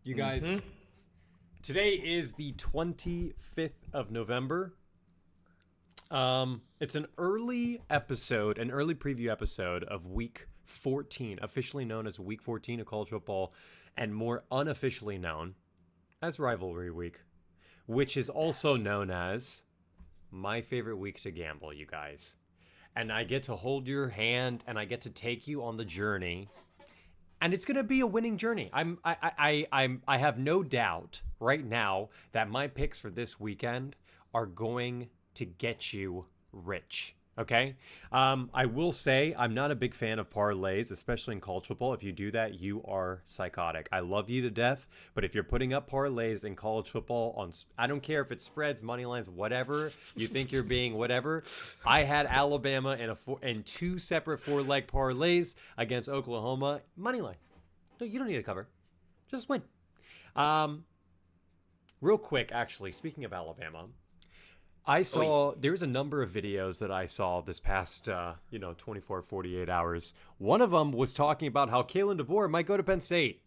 You guys, today is the 25th of November. It's an early preview episode of Week 14, officially known as Week 14 of college football, and more unofficially known as Rivalry Week, which is also known as my favorite week to gamble, you guys. And I get to hold your hand, and I get to take you on the journey. And it's going to be a winning journey. I have no doubt right now that my picks for this weekend are going to get you rich. Okay. I will say I'm not a big fan of parlays, especially in college football. If you do that, you are psychotic. I love you to death, but if you're putting up parlays in college football I don't care if it spreads, money lines, whatever you think you're being, whatever. I had Alabama in two separate 4-leg parlays against Oklahoma, money line. No, you don't need to cover. Just win. Real quick, actually, speaking of Alabama. There's a number of videos that I saw this past, 24, 48 hours. One of them was talking about how Kalen DeBoer might go to Penn State.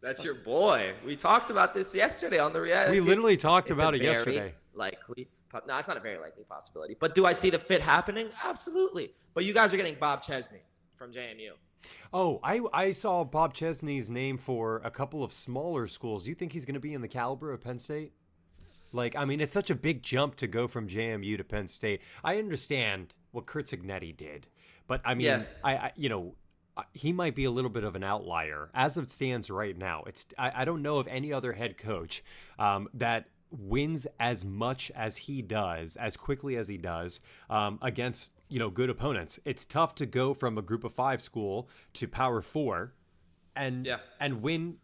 That's your boy. We talked about this yesterday on the reality. We literally talked about it yesterday. Likely. No, it's not a very likely possibility. But do I see the fit happening? Absolutely. But you guys are getting Bob Chesney from JMU. Oh, I saw Bob Chesney's name for a couple of smaller schools. Do you think he's going to be in the caliber of Penn State? It's such a big jump to go from JMU to Penn State. I understand what Kurt Cignetti did, but he might be a little bit of an outlier as it stands right now. I don't know of any other head coach that wins as much as he does, as quickly as he does, against good opponents. It's tough to go from a group of 5 school to Power 4 and win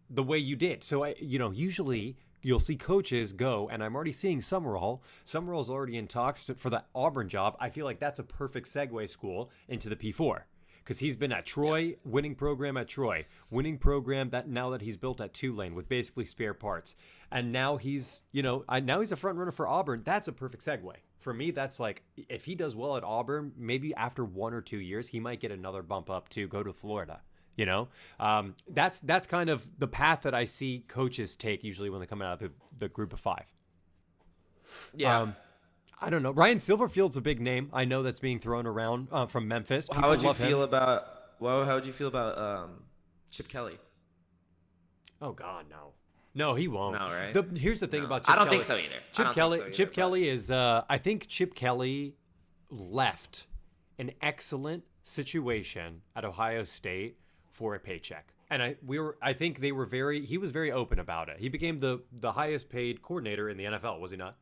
the way you did. So usually you'll see coaches go, and I'm already seeing Summerall. Summerall's already in talks for the Auburn job. I feel like that's a perfect segue school into the P4. Because he's been at Troy, winning program at Troy, winning program now that he's built at Tulane with basically spare parts. And now he's a front runner for Auburn. That's a perfect segue. For me, that's like, if he does well at Auburn, maybe after 1 or 2 years, he might get another bump up to go to Florida. That's kind of the path that I see coaches take usually when they come out of the group of 5. Yeah. I don't know. Ryan Silverfield's a big name. I know that's being thrown around from Memphis. How would you feel about Chip Kelly? Oh God, no. No, he won't. No, right? Here's the thing about Chip Kelly. I don't think so either. Chip Kelly is. I think Chip Kelly left an excellent situation at Ohio State for a paycheck, and he was very open about it. He became the highest paid coordinator in the NFL, was he not?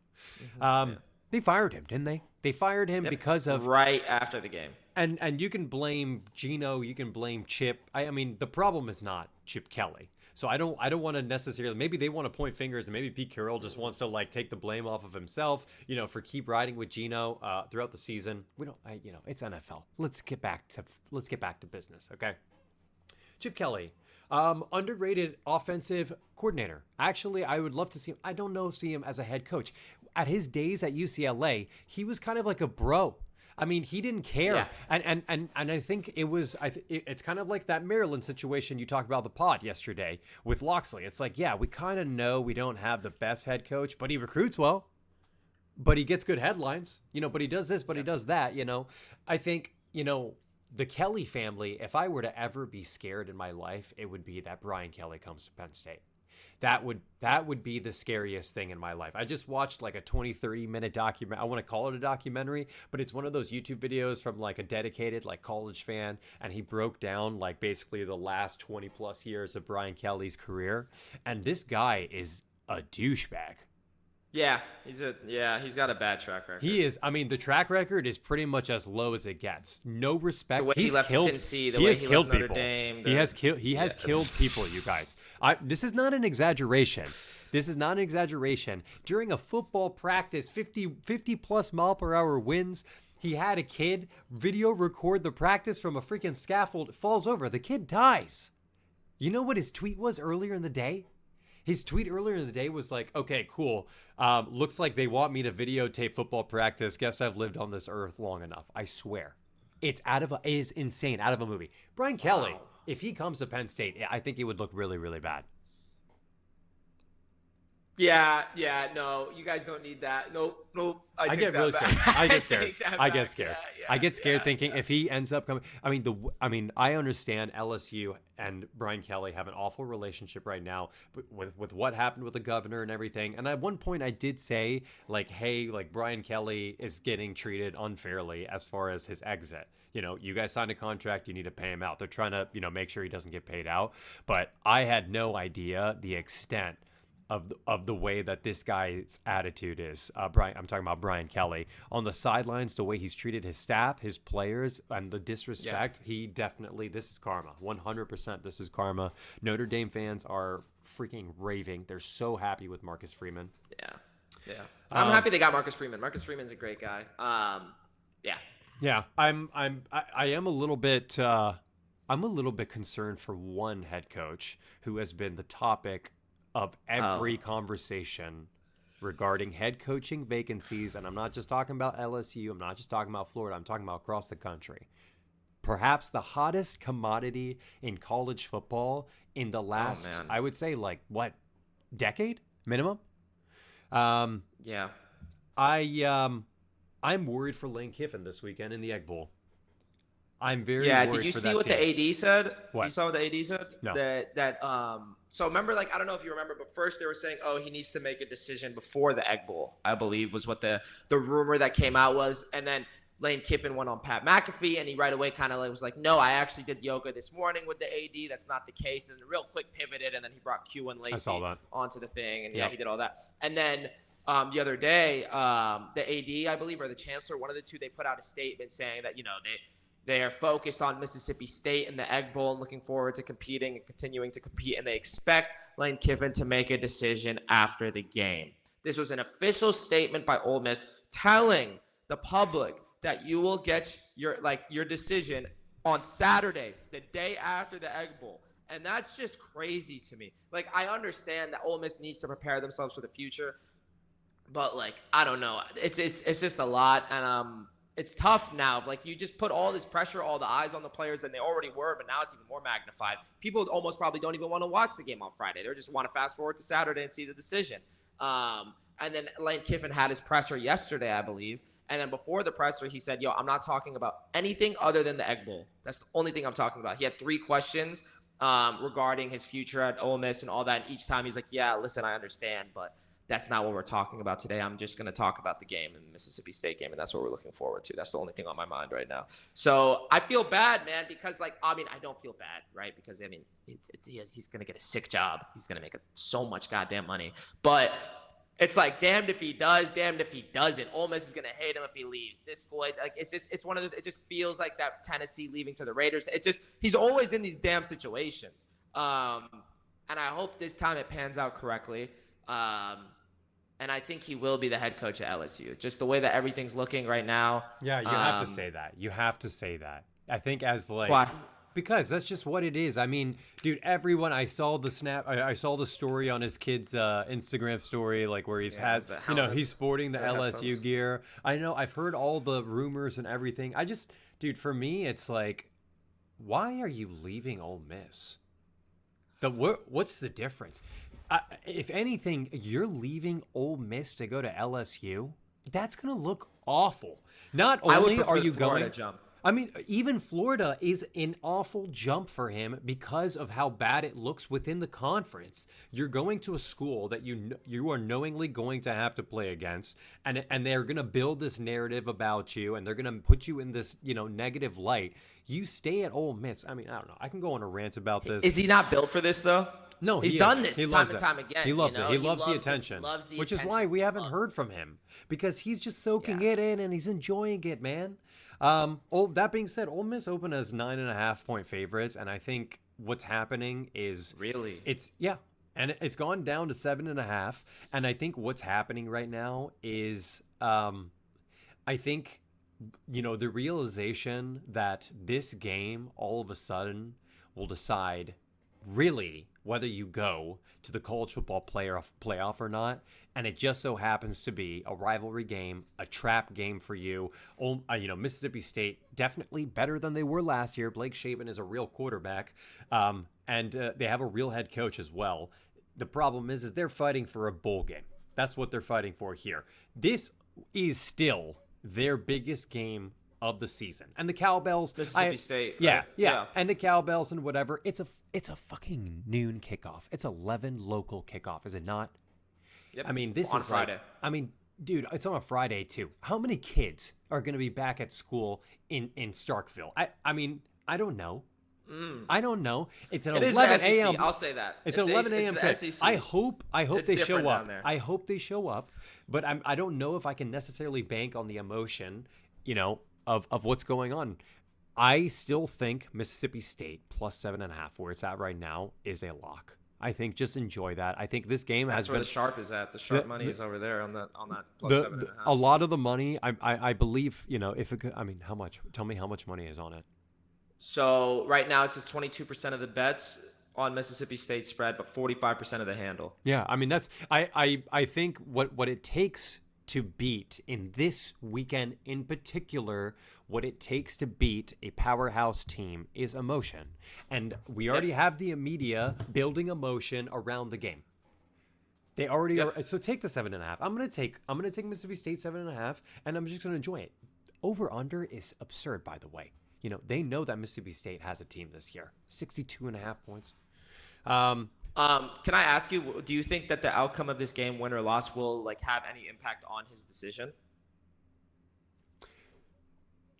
Mm-hmm. They fired him, didn't they? They fired him because of right after the game. And you can blame Geno, you can blame Chip. I mean, the problem is not Chip Kelly. So I don't want to necessarily. Maybe they want to point fingers, and maybe Pete Carroll just wants to take the blame off of himself. For keep riding with Geno throughout the season. We don't. It's NFL. Let's get back to business, okay? Chip Kelly, underrated offensive coordinator. Actually, I would love to see him. I don't see him as a head coach. At his days at UCLA, he was kind of like a bro. I mean, he didn't care. Yeah. And I think it's kind of like that Maryland situation you talked about the pod yesterday with Loxley. It's like, yeah, we kind of know we don't have the best head coach, but he recruits well. But he gets good headlines, but he does this, but he does that, I think, the Kelly family, if I were to ever be scared in my life, it would be that Brian Kelly comes to Penn State. That would be the scariest thing in my life. I just watched a 20-30 minute document. I want to call it a documentary, but it's one of those YouTube videos from a dedicated college fan, and he broke down basically the last 20 plus years of Brian Kelly's career. And this guy is a douchebag. Yeah, he's got a bad track record. He is. I mean, the track record is pretty much as low as it gets. No respect. The way he left Cincy, the way he left Notre Dame. He has killed people, you guys. This is not an exaggeration. During a football practice, 50 plus mile per hour winds, he had a kid video record the practice from a freaking scaffold, falls over. The kid dies. You know what his tweet was earlier in the day? His tweet earlier in the day was like, okay, cool. Looks like they want me to videotape football practice. Guess I've lived on this earth long enough. I swear. It's is insane, out of a movie. Brian Kelly, Wow. if he comes to Penn State, I think it would look really, really bad. Yeah, no, you guys don't need that. Nope. I I take get that really back. scared. I get scared. take that I get back. scared. Yeah, I get scared yeah, thinking yeah. if he ends up coming. I understand LSU and Brian Kelly have an awful relationship right now, but with what happened with the governor and everything. And at one point, I did say like, hey, like Brian Kelly is getting treated unfairly as far as his exit. You guys signed a contract. You need to pay him out. They're trying to, make sure he doesn't get paid out. But I had no idea the extent of the way that this guy's attitude is. I'm talking about Brian Kelly on the sidelines, the way he's treated his staff, his players, and the disrespect. He definitely, this is karma, 100%. This is karma. Notre Dame fans are freaking raving. They're so happy with Marcus Freeman. Yeah. I'm happy they got Marcus Freeman. Marcus Freeman's a great guy. Yeah. Yeah, I am a little bit I'm a little bit concerned for one head coach who has been the topic of every conversation regarding head coaching vacancies. And I'm not just talking about LSU. I'm not just talking about Florida. I'm talking about across the country. Perhaps the hottest commodity in college football in the last, I would say, decade minimum. Yeah. I'm worried for Lane Kiffin this weekend in the Egg Bowl. I'm very worried. Did you for see that what team. the AD said? What? You saw what the AD said? No. So remember, I don't know if you remember, but first they were saying, he needs to make a decision before the Egg Bowl, I believe was what the rumor that came out was. And then Lane Kiffin went on Pat McAfee, and he right away kind of was like, no, I actually did yoga this morning with the AD. That's not the case. And real quick pivoted, and then he brought Q and Lacey onto the thing. And he did all that. And then the other day, the AD, I believe, or the chancellor, one of the two, they put out a statement saying that, they are focused on Mississippi State in the Egg Bowl and looking forward to competing and continuing to compete. And they expect Lane Kiffin to make a decision after the game. This was an official statement by Ole Miss telling the public that you will get your decision on Saturday, the day after the Egg Bowl. And that's just crazy to me. I understand that Ole Miss needs to prepare themselves for the future, but I don't know. It's just a lot. And it's tough now. You just put all this pressure, all the eyes on the players, and they already were, but now it's even more magnified. People almost probably don't even want to watch the game on Friday. They just want to fast forward to Saturday and see the decision. And then Lane Kiffin had his presser yesterday, I believe. And then before the presser, he said, I'm not talking about anything other than the Egg Bowl. That's the only thing I'm talking about. He had 3 questions regarding his future at Ole Miss and all that. And each time he's like, yeah, listen, I understand, but that's not what we're talking about today. I'm just going to talk about the game and the Mississippi State game, and that's what we're looking forward to. That's the only thing on my mind right now. So I feel bad, man, because I don't feel bad, right? Because he's going to get a sick job. He's going to make so much goddamn money. But it's damned if he does, damned if he doesn't. Ole Miss is going to hate him if he leaves. This school, it's one of those. It just feels like that Tennessee leaving to the Raiders. He's always in these damn situations. And I hope this time it pans out correctly. And I think he will be the head coach at LSU. Just the way that everything's looking right now. Yeah, you have to say that. You have to say that. I think why? Because that's just what it is. I mean, dude, everyone, I saw the story on his kid's Instagram story, where he's he's sporting the LSU headphones. Gear. I know, I've heard all the rumors and everything. Dude, for me, it's why are you leaving Ole Miss? What's the difference? If anything, you're leaving Ole Miss to go to LSU. That's going to look awful. Not only are you going, jump. I mean, even Florida is an awful jump for him because of how bad it looks within the conference. You're going to a school that you are knowingly going to have to play against, and they're going to build this narrative about you, and they're going to put you in this negative light. You stay at Ole Miss. I mean, I don't know. I can go on a rant about this. Is he not built for this though? No, he's done this time and time again. He loves it. He loves the attention, which is why we haven't heard from him, because he's just soaking it in and he's enjoying it, man. That being said, Ole Miss opened as 9.5-point favorites, and I think what's happening is and it's gone down to 7.5. And I think what's happening right now is, I think, the realization that this game all of a sudden will decide really, whether you go to the college football playoff or not, and it just so happens to be a rivalry game, a trap game for you. Mississippi State definitely better than they were last year. Blake Shapen is a real quarterback, and they have a real head coach as well. The problem is they're fighting for a bowl game. That's what they're fighting for here. This is still their biggest game of the season. And the Cowbells, Mississippi State. Yeah, Right? yeah. And the Cowbells and whatever. It's a fucking noon kickoff. It's 11 local kickoff, is it not? Yep. I mean, this on is Friday. Dude, it's on a Friday too. How many kids are going to be back at school in Starkville? I don't know. I don't know. It's an It is 11 the SEC, a.m. I'll say that. It's 11 a.m. the kick. SEC. I hope It's they show different up. down there. I hope they show up, but I don't know if I can necessarily bank on the emotion, of what's going on. I still think Mississippi State plus 7.5, where it's at right now, is a lock. I think just enjoy that. I think this game That's has where been the sharp is at. The sharp money is over there on that plus the, 7.5. a lot of the money. I believe if it could. I mean, how much? Tell me how much money is on it. So right now it says 22% of the bets on Mississippi State spread, but 45% of the handle. Yeah, I mean that's I think what it takes to beat in this weekend in particular, what it takes to beat a powerhouse team is emotion. And we already have the media building emotion around the game. They already are. So take the 7.5. I'm gonna take Mississippi State 7.5, and I'm just gonna enjoy it. Over under is absurd, by the way. They know that Mississippi State has a team this year. 62.5 points. Can I ask you, do you think that the outcome of this game, win or loss, will have any impact on his decision?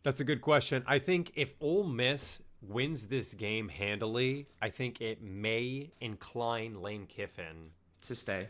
That's a good question. I think if Ole Miss wins this game handily, I think it may incline Lane Kiffin To stay.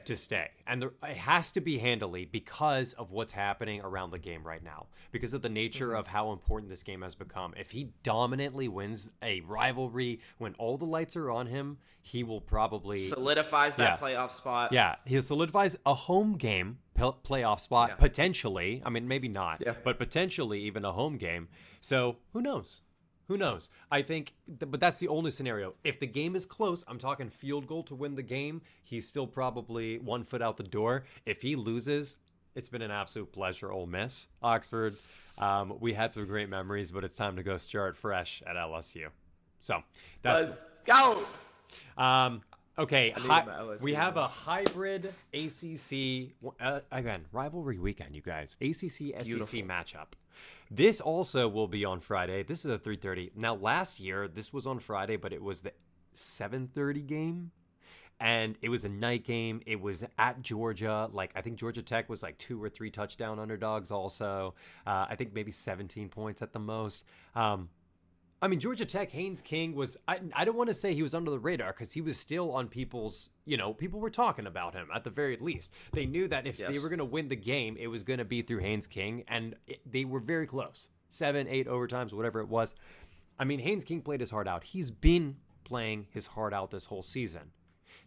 And it has to be handily because of what's happening around the game right now, because of the nature of how important this game has become. If he dominantly wins a rivalry when all the lights are on him, he will probably Solidifies that playoff spot. Yeah, he solidifies a home game playoff spot, potentially. I mean, maybe not, but potentially even a home game. So who knows? Who knows? I think, but that's the only scenario. If the game is close, I'm talking field goal to win the game, he's still probably 1 foot out the door. If he loses, it's been an absolute pleasure, Ole Miss. Oxford, we had some great memories, but it's time to go start fresh at LSU. So Let's go. Okay, we have a hybrid ACC, again, rivalry weekend, you guys. ACC-SEC matchup. This also will be on Friday. This is a 3:30. Now, last year, this was on Friday, but it was the 7:30 game, and it was a night game. It was at Georgia. I think Georgia Tech was 2 or 3 touchdown underdogs also. I think maybe 17 points at the most. Georgia Tech, Haynes King was, I don't want to say he was under the radar because he was still on people's, people were talking about him at the very least. They knew that if they were going to win the game, it was going to be through Haynes King, and they were very close. 7, 8 overtimes, whatever it was. Haynes King played his heart out. He's been playing his heart out this whole season.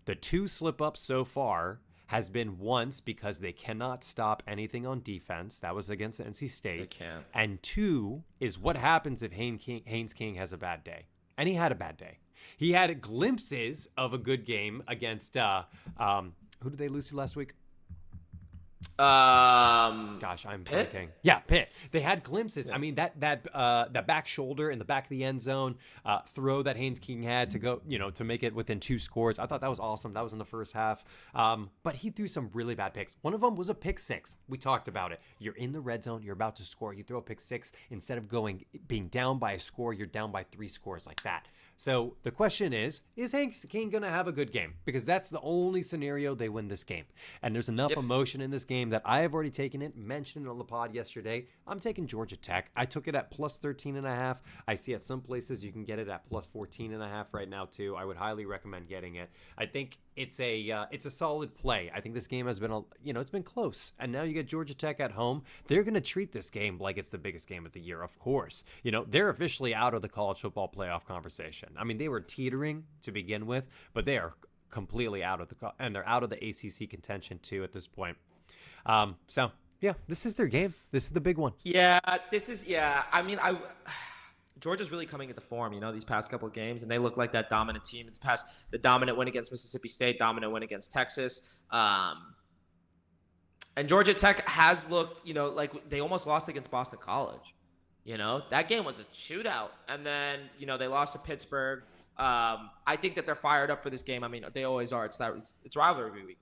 The 2 slip-ups so far has been once because they cannot stop anything on defense. That was against NC State. They can't. And 2 is what happens if Haynes King has a bad day. And he had a bad day. He had glimpses of a good game against, who did they lose to last week? Gosh, I'm Pitt? blanking. Yeah, Pitt. They had glimpses. Yeah. That back shoulder in the back of the end zone throw that Haynes King had to go, to make it within 2 scores. I thought that was awesome. That was in the first half. But he threw some really bad picks. One of them was a pick 6. We talked about it. You're in the red zone. You're about to score. You throw a pick 6. Instead of being down by a score, you're down by 3 scores like that. So the question is Haynes King going to have a good game? Because that's the only scenario they win this game. And there's enough emotion in this game that I have already taken it, mentioned it on the pod yesterday. I'm taking Georgia Tech. I took it at plus 13.5. I see at some places you can get it at plus 14.5 right now too. I would highly recommend getting it. I think it's a solid play. I think this game has been it's been close, and now you get Georgia Tech at home. They're going to treat this game like it's the biggest game of the year, of course. They're officially out of the college football playoff conversation. They were teetering to begin with, but they are completely out of and they're out of the ACC contention too at this point. So yeah, this is their game. This is the big one. Yeah, this is Georgia's really coming into form, these past couple of games, and they look like that dominant team. It's past the dominant win against Mississippi State, dominant win against Texas. And Georgia Tech has looked, like they almost lost against Boston College. That game was a shootout. And then, they lost to Pittsburgh. I think that they're fired up for this game. I mean, they always are. It's rivalry week.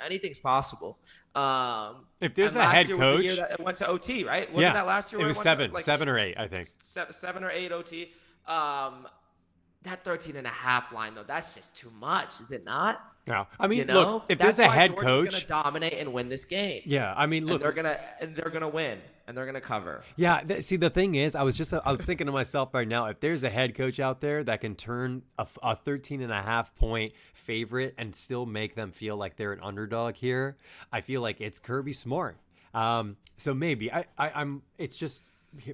Anything's possible. If there's a head coach, it went to OT, right? Wasn't that last year? It was 7 or 8, I think. 7 or 8 OT. That 13.5 line though, that's just too much, is it not? No, I mean, look, if there's a head coach, going to dominate and win this game. Yeah, I mean, look, and they're gonna win and they're gonna cover. Yeah, see, the thing is, I was thinking to myself right now, if there's a head coach out there that can turn a 13.5 point favorite and still make them feel like they're an underdog here, I feel like it's Kirby Smart. So maybe I'm. It's just.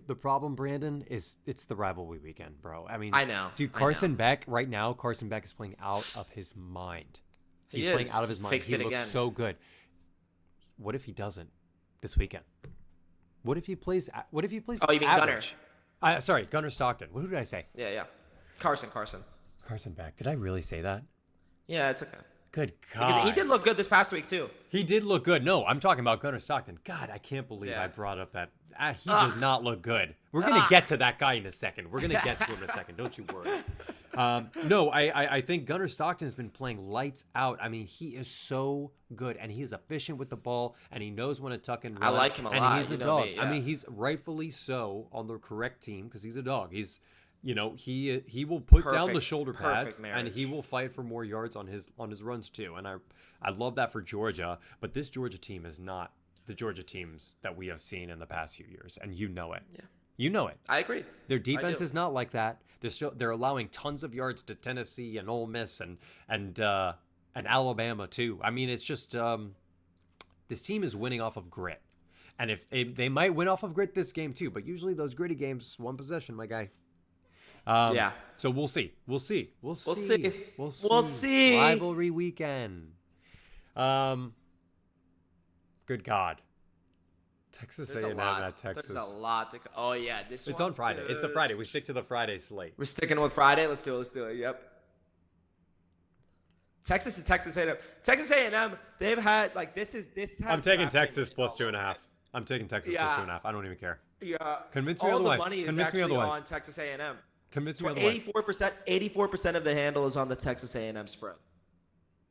The problem, Brandon, is it's the rivalry weekend, bro. I mean, I know, dude. Carson Beck right now. Carson Beck is playing out of his mind. He's playing out of his mind. He looks so good. What if he doesn't this weekend? What if he plays? Oh, you mean average? Gunner? Sorry, Gunner Stockton. What did I say? Yeah. Carson Beck. Did I really say that? Yeah, it's okay. Good God. Because he did look good this past week too. He did look good. No, I'm talking about Gunner Stockton. God, I can't believe I brought up that. He does not look good. We're going to get to that guy in a second. We're going to get to him in a second. Don't you worry. No, I think Gunner Stockton has been playing lights out. I mean, he is so good, and he's efficient with the ball, and he knows when to tuck and run. I like him a lot. And he's a dog. Me, yeah. I mean, he's rightfully so on the correct team because he's a dog. He's, he will put down the shoulder pads, and he will fight for more yards on his runs too. And I love that for Georgia, but this Georgia team is not the Georgia teams that we have seen in the past few years, and you know it. Yeah. You know it. I agree. Their defense is not like that. They're allowing tons of yards to Tennessee and Ole Miss and Alabama too. I mean, it's just this team is winning off of grit, and if they might win off of grit this game too, but usually those gritty games, one possession, my guy. Yeah. So we'll see. We'll see. Rivalry weekend. Good God. Texas A&M at Texas. There's a lot to. Oh yeah, It's on Friday. It's the Friday. We stick to the Friday slate. We're sticking with Friday. Let's do it. Yep. Texas and Texas A&M. Texas A&M. They've had this. I'm taking Texas plus 2.5. I'm taking Texas plus 2.5. I don't even care. Yeah. Convince me otherwise. All the money is Convince actually me otherwise. on Texas A&M. Convince me otherwise. 84% of the handle is on the Texas A&M spread.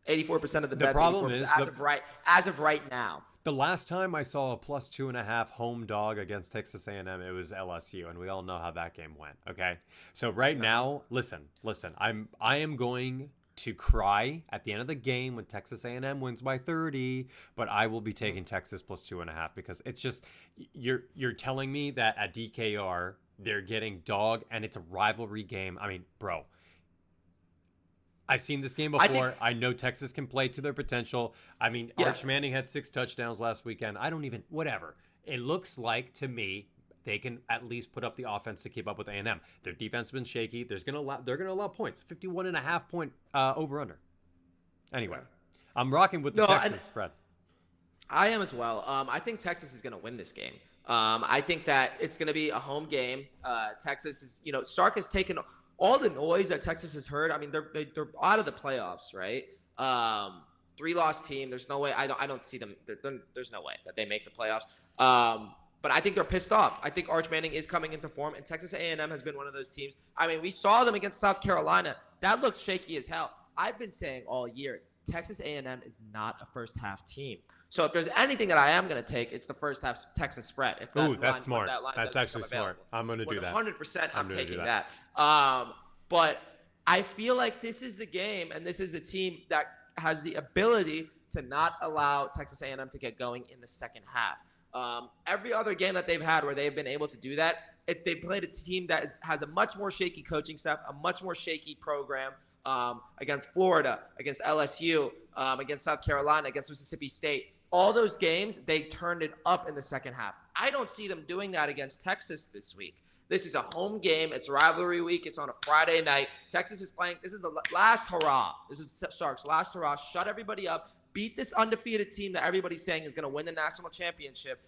84% of the bets. The problem is as of right now. The last time I saw a plus 2.5 home dog against Texas A&M, it was LSU, and we all know how that game went. Okay, so right now, listen. I am going to cry at the end of the game when Texas A&M wins by 30, but I will be taking Texas plus 2.5 because it's just you're telling me that at DKR they're getting dog and it's a rivalry game. I mean, bro. I've seen this game before. I know Texas can play to their potential. I mean, Arch Manning had 6 touchdowns last weekend. Whatever. It looks like to me they can at least put up the offense to keep up with A&M. Their defense has been shaky. They're going to allow points. 51.5 point over under. Anyway, I'm rocking with the Texas spread. I am as well. I think Texas is going to win this game. I think that it's going to be a home game. Texas is, Stark has taken all the noise that Texas has heard. I mean, they're out of the playoffs, right? 3-loss team. There's no way. I don't see them. There's no way that they make the playoffs. But I think they're pissed off. I think Arch Manning is coming into form, and Texas A&M has been one of those teams. I mean, we saw them against South Carolina. That looked shaky as hell. I've been saying all year, Texas A&M is not a first-half team. So if there's anything that I am going to take, it's the first-half Texas spread. Ooh, that's smart. That's actually smart. I'm going to do that. 100% I'm taking that. But I feel like this is the game, and this is the team that has the ability to not allow Texas A&M to get going in the second half. Every other game that they've had where they've been able to do that, they played a team that has a much more shaky coaching staff, a much more shaky program against Florida, against LSU, against South Carolina, against Mississippi State. All those games, they turned it up in the second half. I don't see them doing that against Texas this week. This is a home game. It's rivalry week. It's on a Friday night. Texas is playing. This is the last hurrah. This is Stark's last hurrah. Shut everybody up. Beat this undefeated team that everybody's saying is going to win the national championship.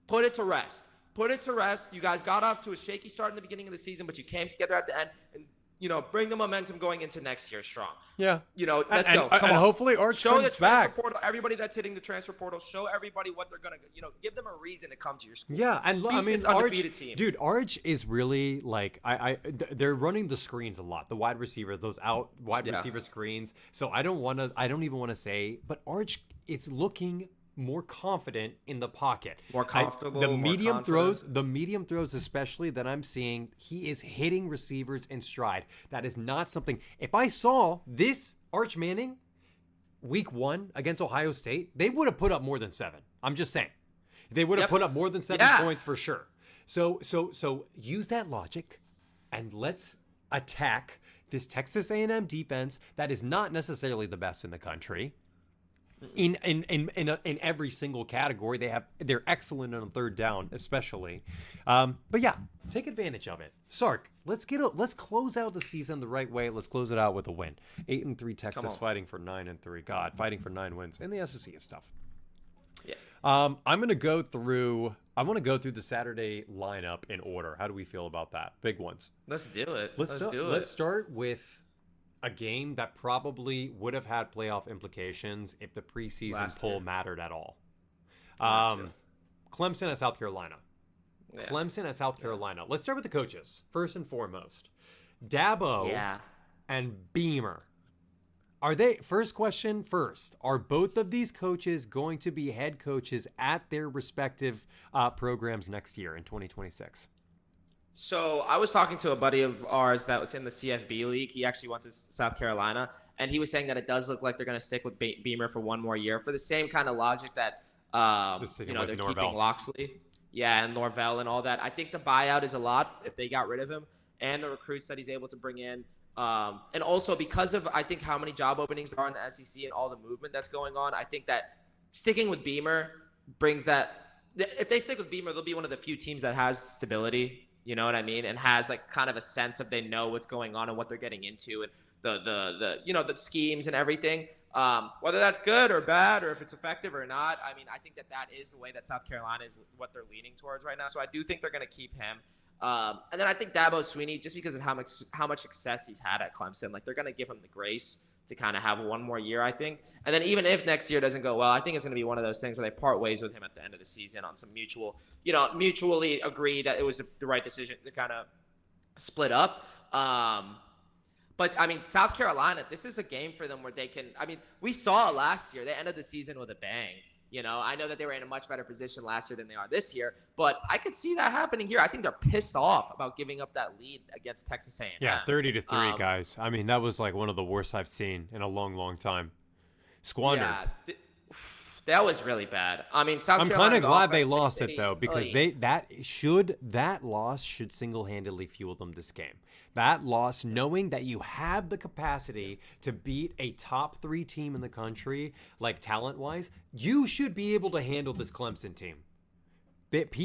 Put it to rest. put it to rest. You guys got off to a shaky start in the beginning of the season, but you came together at the end and, bring the momentum going into next year strong. Yeah. Let's go. Come and on. hopefully Arch show the comes transfer back. portal, everybody that's hitting the transfer portal, show everybody what they're going to, give them a reason to come to your school. Yeah, and Beat this undefeated team. Dude, Arch is really like they're running the screens a lot. The wide receiver, those out wide receiver screens. So I don't even want to say, but Arch it's looking more confident in the pocket. More comfortable. The medium throws especially that I'm seeing, he is hitting receivers in stride. That is not something. If I saw this Arch Manning week 1 against Ohio State, they would have put up more than 7. I'm just saying. They would have put up more than 7 points for sure. So use that logic and let's attack this Texas A&M defense that is not necessarily the best in the country. In every single category, they're excellent on third down, especially. But yeah, take advantage of it. Sark, let's close out the season the right way. Let's close it out with a win. 8-3 Texas fighting for 9-3. God, fighting for 9 wins, and the SEC is tough. Yeah. I'm gonna go through. I want to go through the Saturday lineup in order. How do we feel about that? Big ones. Let's do it. Let's do it. Let's start with a game that probably would have had playoff implications if the preseason poll mattered at all. Clemson at South Carolina. Yeah. Clemson at South Carolina. Let's start with the coaches, first and foremost. Dabo and Beamer. Are they, first question first, are both of these coaches going to be head coaches at their respective programs next year in 2026? So I was talking to a buddy of ours that was in the CFB league. He actually went to South Carolina, and he was saying that it does look like they're going to stick with Beamer for one more year for the same kind of logic that they're Norvell. keeping Loxley, and Norvell and all that. I think the buyout is a lot if they got rid of him, and the recruits that he's able to bring in, and also because of I think how many job openings there are in the SEC and all the movement that's going on. I think that sticking with Beamer brings that. If they stick with Beamer, they'll be one of the few teams that has stability. You know what I mean? And has like kind of a sense of they know what's going on and what they're getting into and the schemes and everything. Whether that's good or bad or if it's effective or not, I mean, I think that is the way that South Carolina is what they're leaning towards right now. So I do think they're going to keep him. And then I think Dabo Swinney, just because of how much success he's had at Clemson, like they're going to give him the grace to kind of have one more year, I think. And then even if next year doesn't go well, I think it's going to be one of those things where they part ways with him at the end of the season on some mutually agree that it was the right decision to kind of split up. But, I mean, South Carolina, this is a game for them where they can – I mean, we saw last year. They ended the season with a bang. I know that they were in a much better position last year than they are this year, but I could see that happening here. I think they're pissed off about giving up that lead against Texas A&M. Yeah, 30-3, guys. I mean, that was like one of the worst I've seen in a long, long time. Squandered. Yeah, that was really bad. I mean, I'm kind of glad they lost it though, because that loss should single-handedly fuel them this game. That loss, knowing that you have the capacity to beat a top 3 team in the country, like talent-wise, you should be able to handle this Clemson team. ACC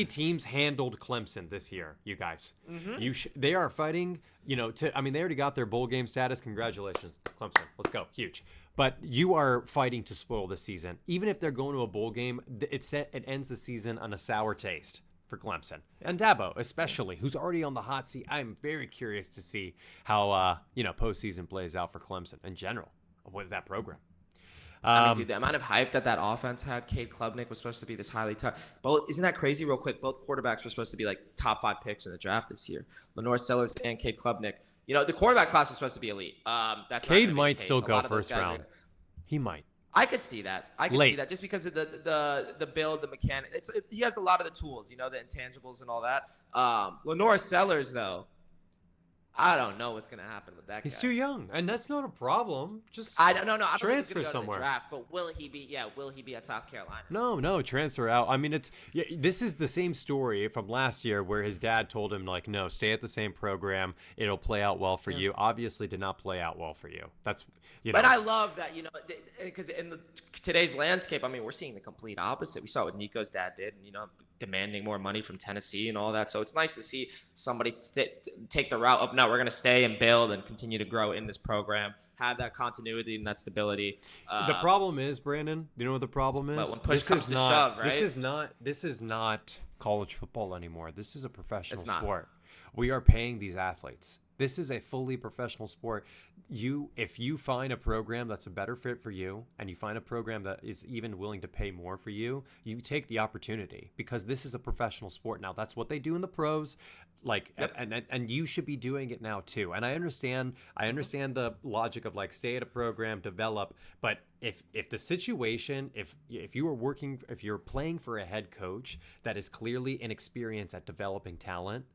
teams handled Clemson this year, you guys. Mm-hmm. They are fighting, they already got their bowl game status. Congratulations, Clemson. Let's go. Huge. But you are fighting to spoil the season. Even if they're going to a bowl game, it ends the season on a sour taste for Clemson. And Dabo, especially, who's already on the hot seat. I'm very curious to see how, postseason plays out for Clemson in general with that program. I mean, dude, the amount of hype that offense had, Cade Klubnik was supposed to be this highly tough. Isn't that crazy? Real quick, both quarterbacks were supposed to be like top 5 picks in the draft this year. Lenore Sellers and Cade Klubnik. The quarterback class was supposed to be elite. Cade might still go first round. He might. I could see that. See that just because of the build, the mechanic. He has a lot of the tools, the intangibles and all that. Lenore Sellers, though, I don't know what's going to happen with that guy. He's too young, and that's not a problem. Just I don't know. I don't transfer think he's gonna go somewhere. To the draft, but will he be? Yeah, will he be at South Carolina? No, transfer out. I mean, this is the same story from last year where his dad told him like, no, stay at the same program. It'll play out well for you. Obviously, did not play out well for you. That's But I love that because in today's landscape, I mean, we're seeing the complete opposite. We saw what Nico's dad did, and demanding more money from Tennessee and all that. So it's nice to see somebody take the route of, no, we're going to stay and build and continue to grow in this program. have that continuity and that stability. The problem is, Brandon, you know what the problem is? But when push comes to shove, right? This is not college football anymore. This is a professional It's not. sport. We are paying these athletes. This is a fully professional sport. If you find a program that's a better fit for you, and you find a program that is even willing to pay more for you, you take the opportunity, because this is a professional sport now. That's what they do in the pros, and you should be doing it now too. And I understand the logic of like stay at a program, develop, but if the situation, if you're playing for a head coach that is clearly inexperienced at developing talent,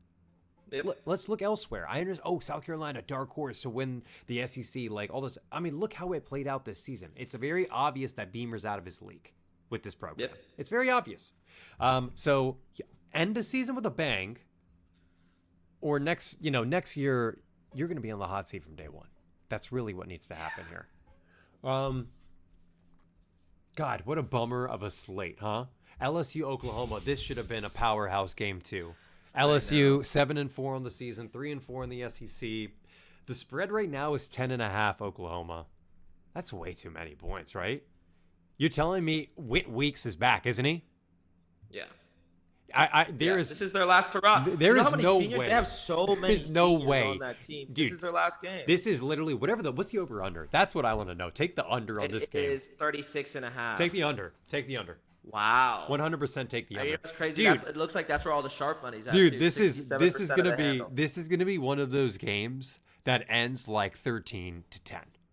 let's look elsewhere. I understand. Oh, South Carolina, dark horse to win the SEC, like all this. I mean, look how it played out this season. It's very obvious that Beamer's out of his league with this program. Yep. It's very obvious. So end the season with a bang, or next year you're going to be on the hot seat from day one. That's really what needs to happen here. God, what a bummer of a slate, huh? LSU, Oklahoma. This should have been a powerhouse game too. LSU 7-4 on the season, 3-4 in the SEC. The spread right now is 10.5 Oklahoma. That's way too many points, right? You're telling me Whit Weeks is back, isn't he? Yeah. This is their last hurrah. There is no way. They have so many There's no seniors way on that team. Dude, this is their last game. This is literally what's the over under? That's what I want to know. Take the under on this game. It is 36.5. Take the under. Take the under. Wow. 100% take the under. That's crazy. Dude, it looks like that's where all the sharp money's at. Dude, too. this is gonna be one of those games that ends like 13-10.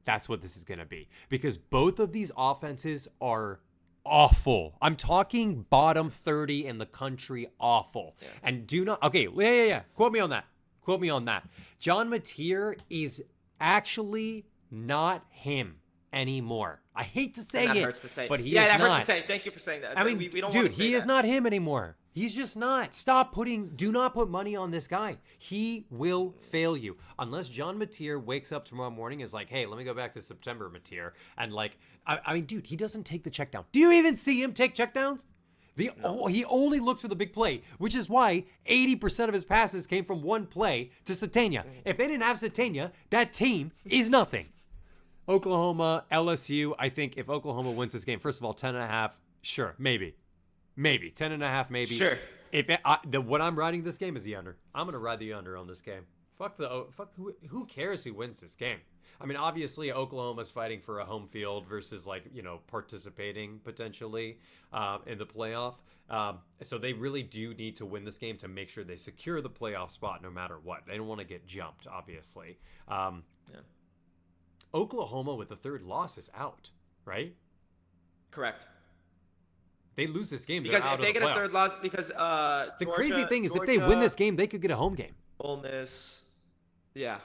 That's what this is gonna be, because both of these offenses are awful. I'm talking bottom 30 in the country, awful. Yeah. And do not yeah. Quote me on that. John Mateer is actually not him anymore. I hate to say that it, hurts to say. but he is that not. hurts to say. Thank you for saying that. I mean, we don't dude, want to say he is that. not him anymore. He's just not. Do not put money on this guy. He will fail you. Unless John Mateer wakes up tomorrow morning and is like, hey, let me go back to September Mateer. And like, I mean, dude, he doesn't take the check down. Do you even see him take checkdowns? He only looks for the big play, which is why 80% of his passes came from one play to Satania. If they didn't have Satania, that team is nothing. Oklahoma, LSU, I think if Oklahoma wins this game, first of all, 10.5, sure, maybe 10.5, maybe. Sure. What I'm riding this game is the under. I'm gonna ride the under on this game. Who cares who wins this game? I mean, obviously Oklahoma's fighting for a home field versus participating potentially in the playoff. So they really do need to win this game to make sure they secure the playoff spot no matter what. They don't want to get jumped, obviously. Yeah. Oklahoma with the third loss is out, right? Correct. They lose this game, because if they get a third loss, because the crazy thing is if they win this game, they could get a home game. Ole Miss, yeah.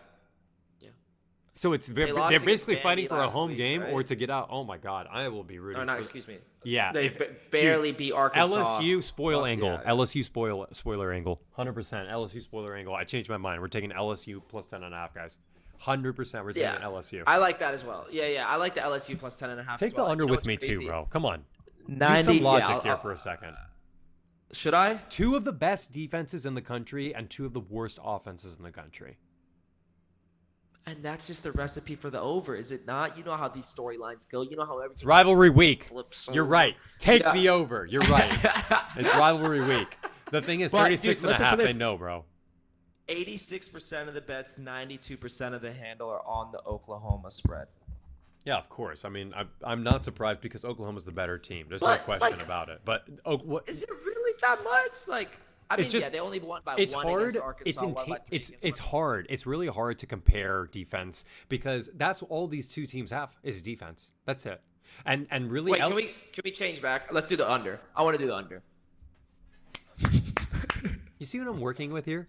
So they're basically fighting for a home week, game, right? or to get out. Oh my God, I will be rooting. Excuse me. Yeah, they barely beat Arkansas. LSU spoil angle. LSU spoiler angle. 100% LSU spoiler angle. I changed my mind. We're taking LSU plus 10.5, guys. 100% we're taking LSU. I like that as well. Yeah. I like the LSU plus 10.5. Take as well. the under with me too, bro. Come on. 90. Do some logic here for a second. Should I? Two of the best defenses in the country and two of the worst offenses in the country. And that's just the recipe for the over, is it not? You know how these storylines go. You know how everything. It's rivalry week. Flips. You're right. Take the over. You're right. It's rivalry week. The thing is, 36.5. They know, bro. 86% of the bets, 92% of the handle are on the Oklahoma spread. Yeah, of course. I mean, I'm not surprised because Oklahoma's the better team. There's no question about it. But is it really that much? They only won by one against Arkansas. It's hard. It's really hard to compare defense because that's all these two teams have is defense. That's it. And really, wait, can we change back? Let's do the under. I want to do the under. You see what I'm working with here?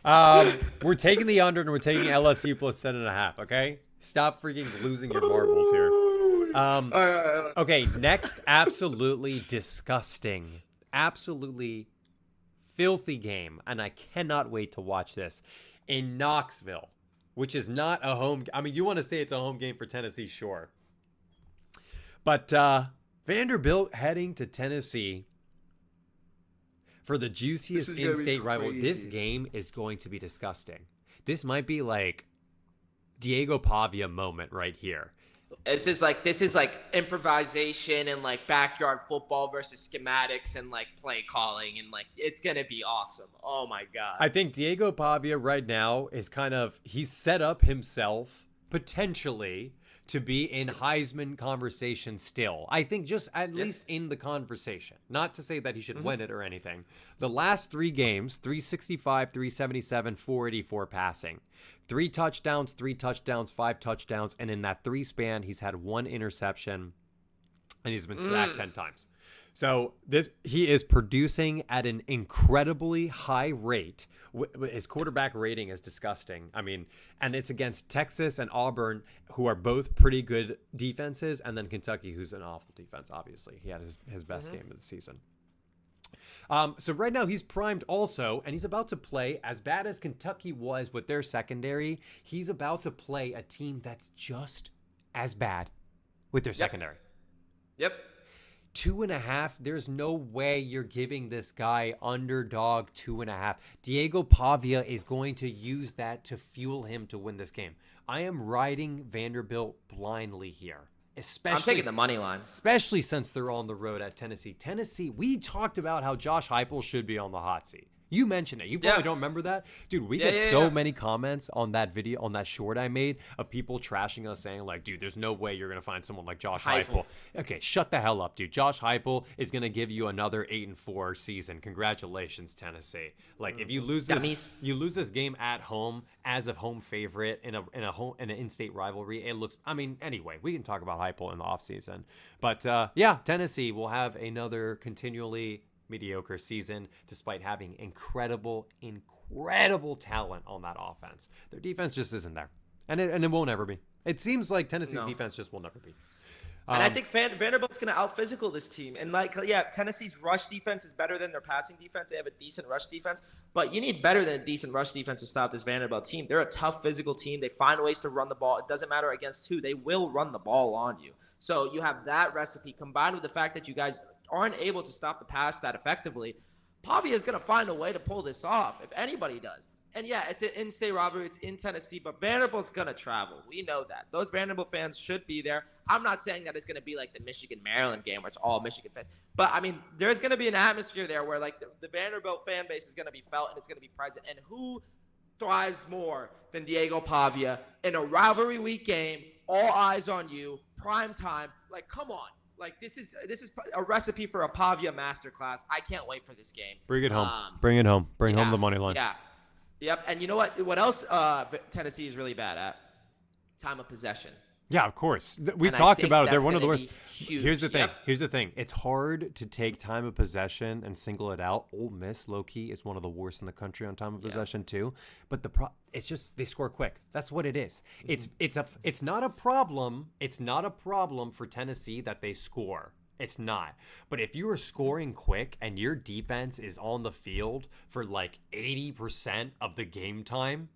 We're taking the under and we're taking LSU plus 10.5. Okay, stop freaking losing your marbles here. Okay, next, absolutely disgusting, absolutely filthy game, and I cannot wait to watch this in Knoxville, which is not a home. I mean, you want to say it's a home game for Tennessee, sure, but Vanderbilt heading to Tennessee for the juiciest in-state rival. This game is going to be disgusting. This might be like Diego Pavia moment right here. This is like improvisation and like backyard football versus schematics and like play calling, and like it's gonna be awesome. Oh my god. I think Diego Pavia right now is he's set up himself potentially to be in Heisman conversation still. I think just at least in the conversation. Not to say that he should win it or anything. The last 3 games, 365, 377, 484 passing. 3 touchdowns, 5 touchdowns, and in that 3 span, he's had 1 interception, and he's been sacked 10 times. So he is producing at an incredibly high rate. His quarterback rating is disgusting. I mean, and it's against Texas and Auburn, who are both pretty good defenses, and then Kentucky, who's an awful defense, obviously. He had his best game of the season. So right now he's primed also, and he's about to play, as bad as Kentucky was with their secondary, he's about to play a team that's just as bad with their secondary. Yep. 2.5. There's no way you're giving this guy underdog 2.5. Diego Pavia is going to use that to fuel him to win this game. I am riding Vanderbilt blindly here. I'm taking the money line. Especially since they're on the road at Tennessee. Tennessee, we talked about how Josh Heupel should be on the hot seat. You mentioned it. You probably don't remember that. Dude, we get so many comments on that video, on that short I made, of people trashing us saying, like, dude, there's no way you're going to find someone like Josh Heupel. Okay, shut the hell up, dude. Josh Heupel is going to give you another 8-4 season. Congratulations, Tennessee. Like, if you lose this game at home as a home favorite in an in-state rivalry, it looks, I mean, anyway, we can talk about Heupel in the offseason. But, Tennessee will have another continually mediocre season despite having incredible talent on that offense. Their defense just isn't there, and it won't ever be. It seems like Tennessee's defense just will never be. And I think Vanderbilt's going to out-physical this team. And, Tennessee's rush defense is better than their passing defense. They have a decent rush defense. But you need better than a decent rush defense to stop this Vanderbilt team. They're a tough physical team. They find ways to run the ball. It doesn't matter against who. They will run the ball on you. So you have that recipe combined with the fact that you guys aren't able to stop the pass that effectively. Pavia is going to find a way to pull this off, if anybody does. And it's an in-state rivalry. It's in Tennessee, but Vanderbilt's going to travel. We know that. Those Vanderbilt fans should be there. I'm not saying that it's going to be like the Michigan-Maryland game where it's all Michigan fans. But, I mean, there's going to be an atmosphere there where, like, the Vanderbilt fan base is going to be felt and it's going to be present. And who thrives more than Diego Pavia in a rivalry week game, all eyes on you, prime time? Like, come on. Like, this is a recipe for a Pavia masterclass. I can't wait for this game. Bring it home. Bring it home. Bring home the money line. Yeah. Yep. And you know what? What else Tennessee is really bad at? Time of possession. Yeah, of course. We talked about it. They're one of the worst. Here's the thing. Here's the thing. It's hard to take time of possession and single it out. Ole Miss, low-key, is one of the worst in the country on time of possession too. But it's just they score quick. That's what it is. Mm-hmm. It's not a problem. It's not a problem for Tennessee that they score. It's not. But if you are scoring quick and your defense is on the field for like 80% of the game time,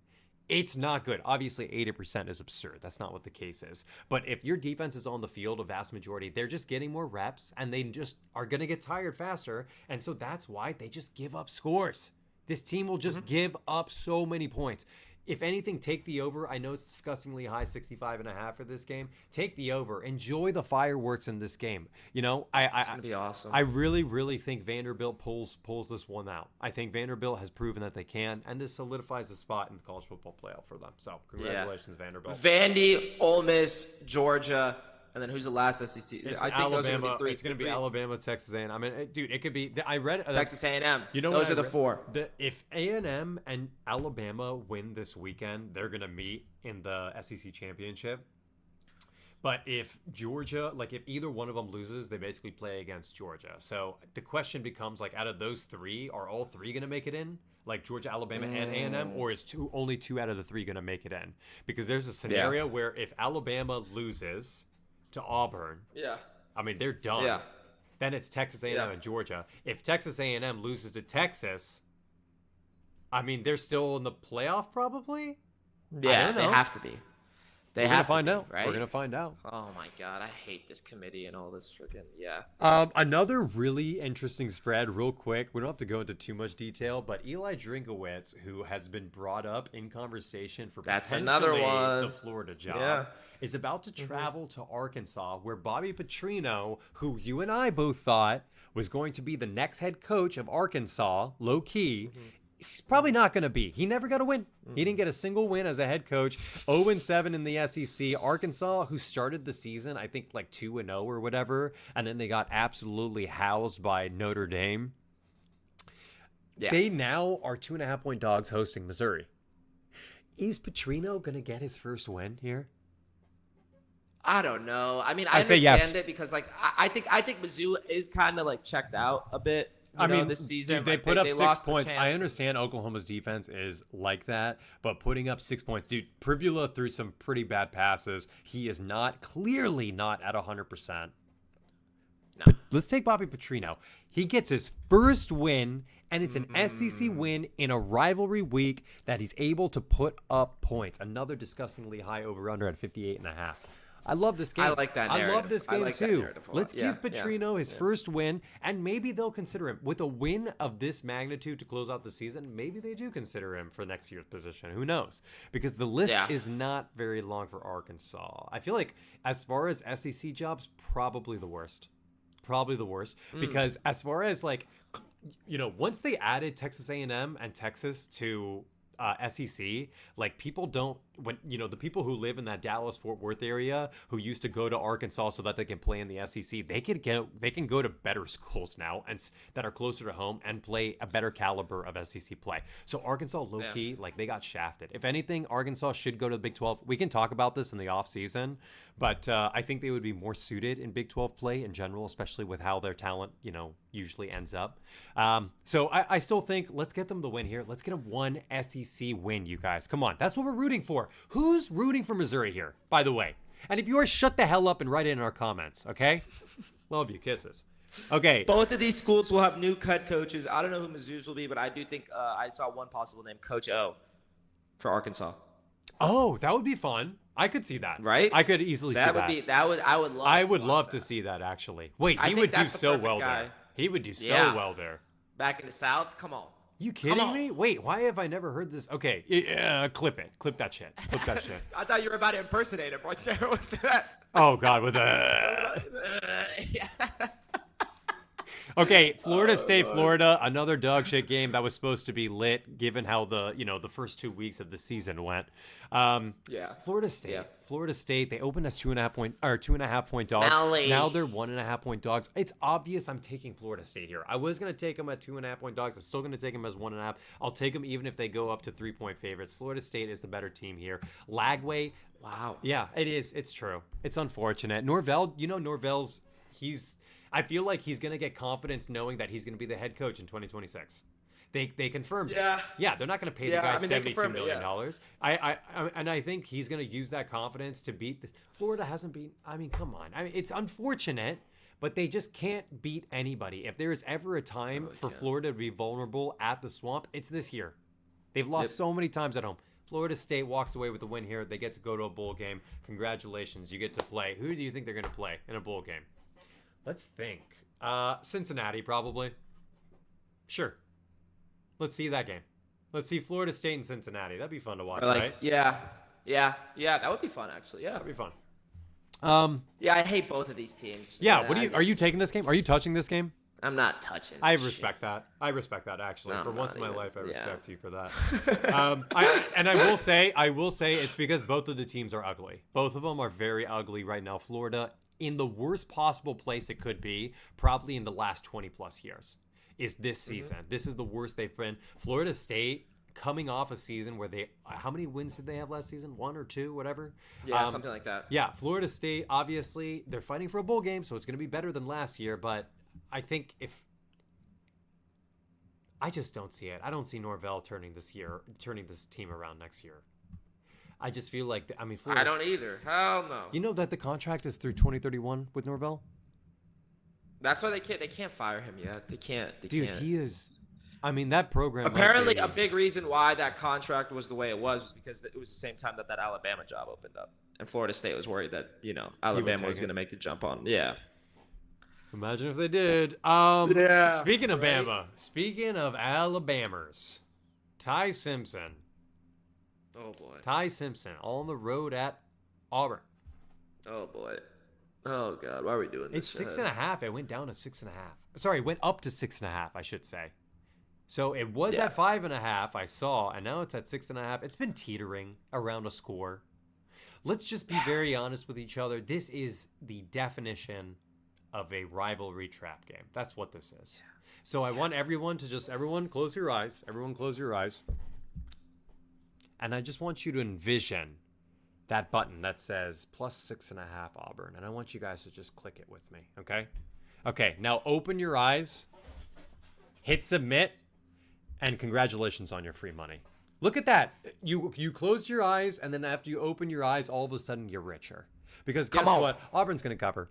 it's not good. Obviously, 80% is absurd. That's not what the case is. But if your defense is on the field a vast majority, they're just getting more reps and they just are going to get tired faster. And so that's why they just give up scores. This team will just give up so many points. If anything, take the over. I know it's disgustingly high, 65.5 for this game. Take the over. Enjoy the fireworks in this game. You know, it's gonna be awesome. I really, really think Vanderbilt pulls this one out. I think Vanderbilt has proven that they can, and this solidifies a spot in the college football playoff for them. So, congratulations, Vanderbilt. Vandy, Ole Miss, Georgia. And then who's the last SEC? I think Alabama. Those are the 3. It's going to be Alabama, Texas A&M. I mean, dude, it could be. I read Texas A&M. You know, those are the 4. If A&M and Alabama win this weekend, they're going to meet in the SEC championship. But if Georgia, like if either one of them loses, they basically play against Georgia. So the question becomes, like, out of those 3, are all 3 going to make it in? Like Georgia, Alabama, and A&M, or is only 2 out of the 3 going to make it in? Because there's a scenario where if Alabama loses to Auburn, I mean, they're done. Yeah. Then it's Texas A&M and Georgia. If Texas A&M loses to Texas, I mean, they're still in the playoff probably. Yeah, they have to be. They We're gonna have find to be, out. right? We're gonna find out. Oh my god, I hate this committee and all this freaking Another really interesting spread, real quick. We don't have to go into too much detail, but Eli Drinkowitz, who has been brought up in conversation for That's potentially another one. the Florida job, Yeah. is about to travel to Arkansas, where Bobby Petrino, who you and I both thought was going to be the next head coach of Arkansas, low key. He's probably not going to be. He never got a win. He didn't get a single win as a head coach. 0-7 in the SEC. Arkansas, who started the season, I think like 2-0 or whatever, and then they got absolutely housed by Notre Dame. Yeah. They now are 2.5-point dogs hosting Missouri. Is Petrino going to get his first win here? I don't know. I mean, I understand it because like I think Mizzou is kind of like checked out a bit. I mean, this season, dude, they put up 6 points. I understand Oklahoma's defense is like that, but putting up 6 points, dude, Pribula threw some pretty bad passes. He is clearly not at 100%. No. But let's take Bobby Petrino. He gets his first win, and it's an SEC win in a rivalry week that he's able to put up points. Another disgustingly high over-under at 58.5. I love this game. I like that narrative. I love this game too. Let's give Petrino his first win, and maybe they'll consider him. With a win of this magnitude to close out the season, maybe they do consider him for next year's position. Who knows? Because the list is not very long for Arkansas. I feel like as far as SEC jobs, probably the worst. Because as far as like, once they added Texas A&M and Texas to SEC, like people don't, when the people who live in that Dallas-Fort Worth area who used to go to Arkansas so that they can play in the SEC, they can go to better schools now and that are closer to home and play a better caliber of SEC play. So Arkansas low-key, like they got shafted. If anything, Arkansas should go to the Big 12. We can talk about this in the offseason, but I think they would be more suited in Big 12 play in general, especially with how their talent, usually ends up. So I still think let's get them the win here. Let's get them one SEC win, you guys. Come on. That's what we're rooting for. Who's rooting for Missouri here, by the way? And if you are, shut the hell up and write it in our comments, okay? Love you. Kisses. Okay. Both of these schools will have new head coaches. I don't know who Mizzou's will be, but I do think I saw one possible name, Coach O, for Arkansas. Oh, that would be fun. I could see that. Right? I could easily see that. I would love to see that, actually. Wait, he would do so well there. He would do so well there. Back in the South? Come on. You kidding me? Wait, why have I never heard this? Okay, clip it. Clip that shit. I thought you were about to impersonate him right there with that. Oh, God, with a... Okay, Florida State, Florida, another dog shit game that was supposed to be lit, given how the first 2 weeks of the season went. Florida State, they opened as 2.5 point dogs. Now they're 1.5 point dogs. It's obvious I'm taking Florida State here. I was gonna take them at 2.5 point dogs. I'm still gonna take them as 1.5. I'll take them even if they go up to 3-point favorites. Florida State is the better team here. Lagway, wow. Yeah, it is. It's true. It's unfortunate. Norvell, Norvell's I feel like he's going to get confidence knowing that he's going to be the head coach in 2026. They confirmed it. Yeah, they're not going to pay the guy $72 million. And I think he's going to use that confidence to beat this. Florida hasn't beat. I mean, come on. I mean, it's unfortunate, but they just can't beat anybody. If there is ever a time for Florida to be vulnerable at the Swamp, it's this year. They've lost so many times at home. Florida State walks away with the win here. They get to go to a bowl game. Congratulations. You get to play. Who do you think they're going to play in a bowl game? Let's think. Cincinnati, probably. Sure. Let's see that game. Let's see Florida State and Cincinnati. That'd be fun to watch, right? Yeah. That would be fun, actually. Yeah, that'd be fun. I hate both of these teams. Yeah. Are you taking this game? Are you touching this game? I'm not touching. I respect that. Actually. For once in my life, I respect you for that. I will say it's because both of the teams are ugly. Both of them are very ugly right now. Florida, in the worst possible place it could be, probably in the last 20 plus years, is this season. This is the worst they've been. Florida State, coming off a season where how many wins did they have last season? 1 or 2, whatever. Yeah, something like that. Yeah, Florida State, obviously, they're fighting for a bowl game, so it's going to be better than last year. But I think I just don't see it. I don't see Norvell turning this team around next year. I just feel like, Florida. I don't either. Hell no. You know that the contract is through 2031 with Norvell? That's why they can't fire him yet. They can't. He is. That program. Apparently, a big reason why that contract was the way it was because it was the same time that Alabama job opened up. and Florida State was worried that Alabama was going to make the jump on. Yeah. Imagine if they did. Yeah, Speaking of right? Bama, speaking of Alabamers, Ty Simpson. Oh boy. Ty Simpson on the road at Auburn. Oh boy. Oh god, why are we doing this? It's 6.5. It went down to 6.5. Sorry, it went up to 6.5, I should say. So it was at 5.5, I saw, and now it's at 6.5. It's been teetering around a score. Let's just be very honest with each other. This is the definition of a rivalry trap game. That's what this is. So I want everyone to everyone close your eyes. Everyone close your eyes. And I just want you to envision that button that says +6.5 Auburn. And I want you guys to just click it with me, okay? Okay, now open your eyes, hit submit, and congratulations on your free money. Look at that. You closed your eyes, and then after you open your eyes, all of a sudden you're richer. Because guess what? Auburn's going to cover.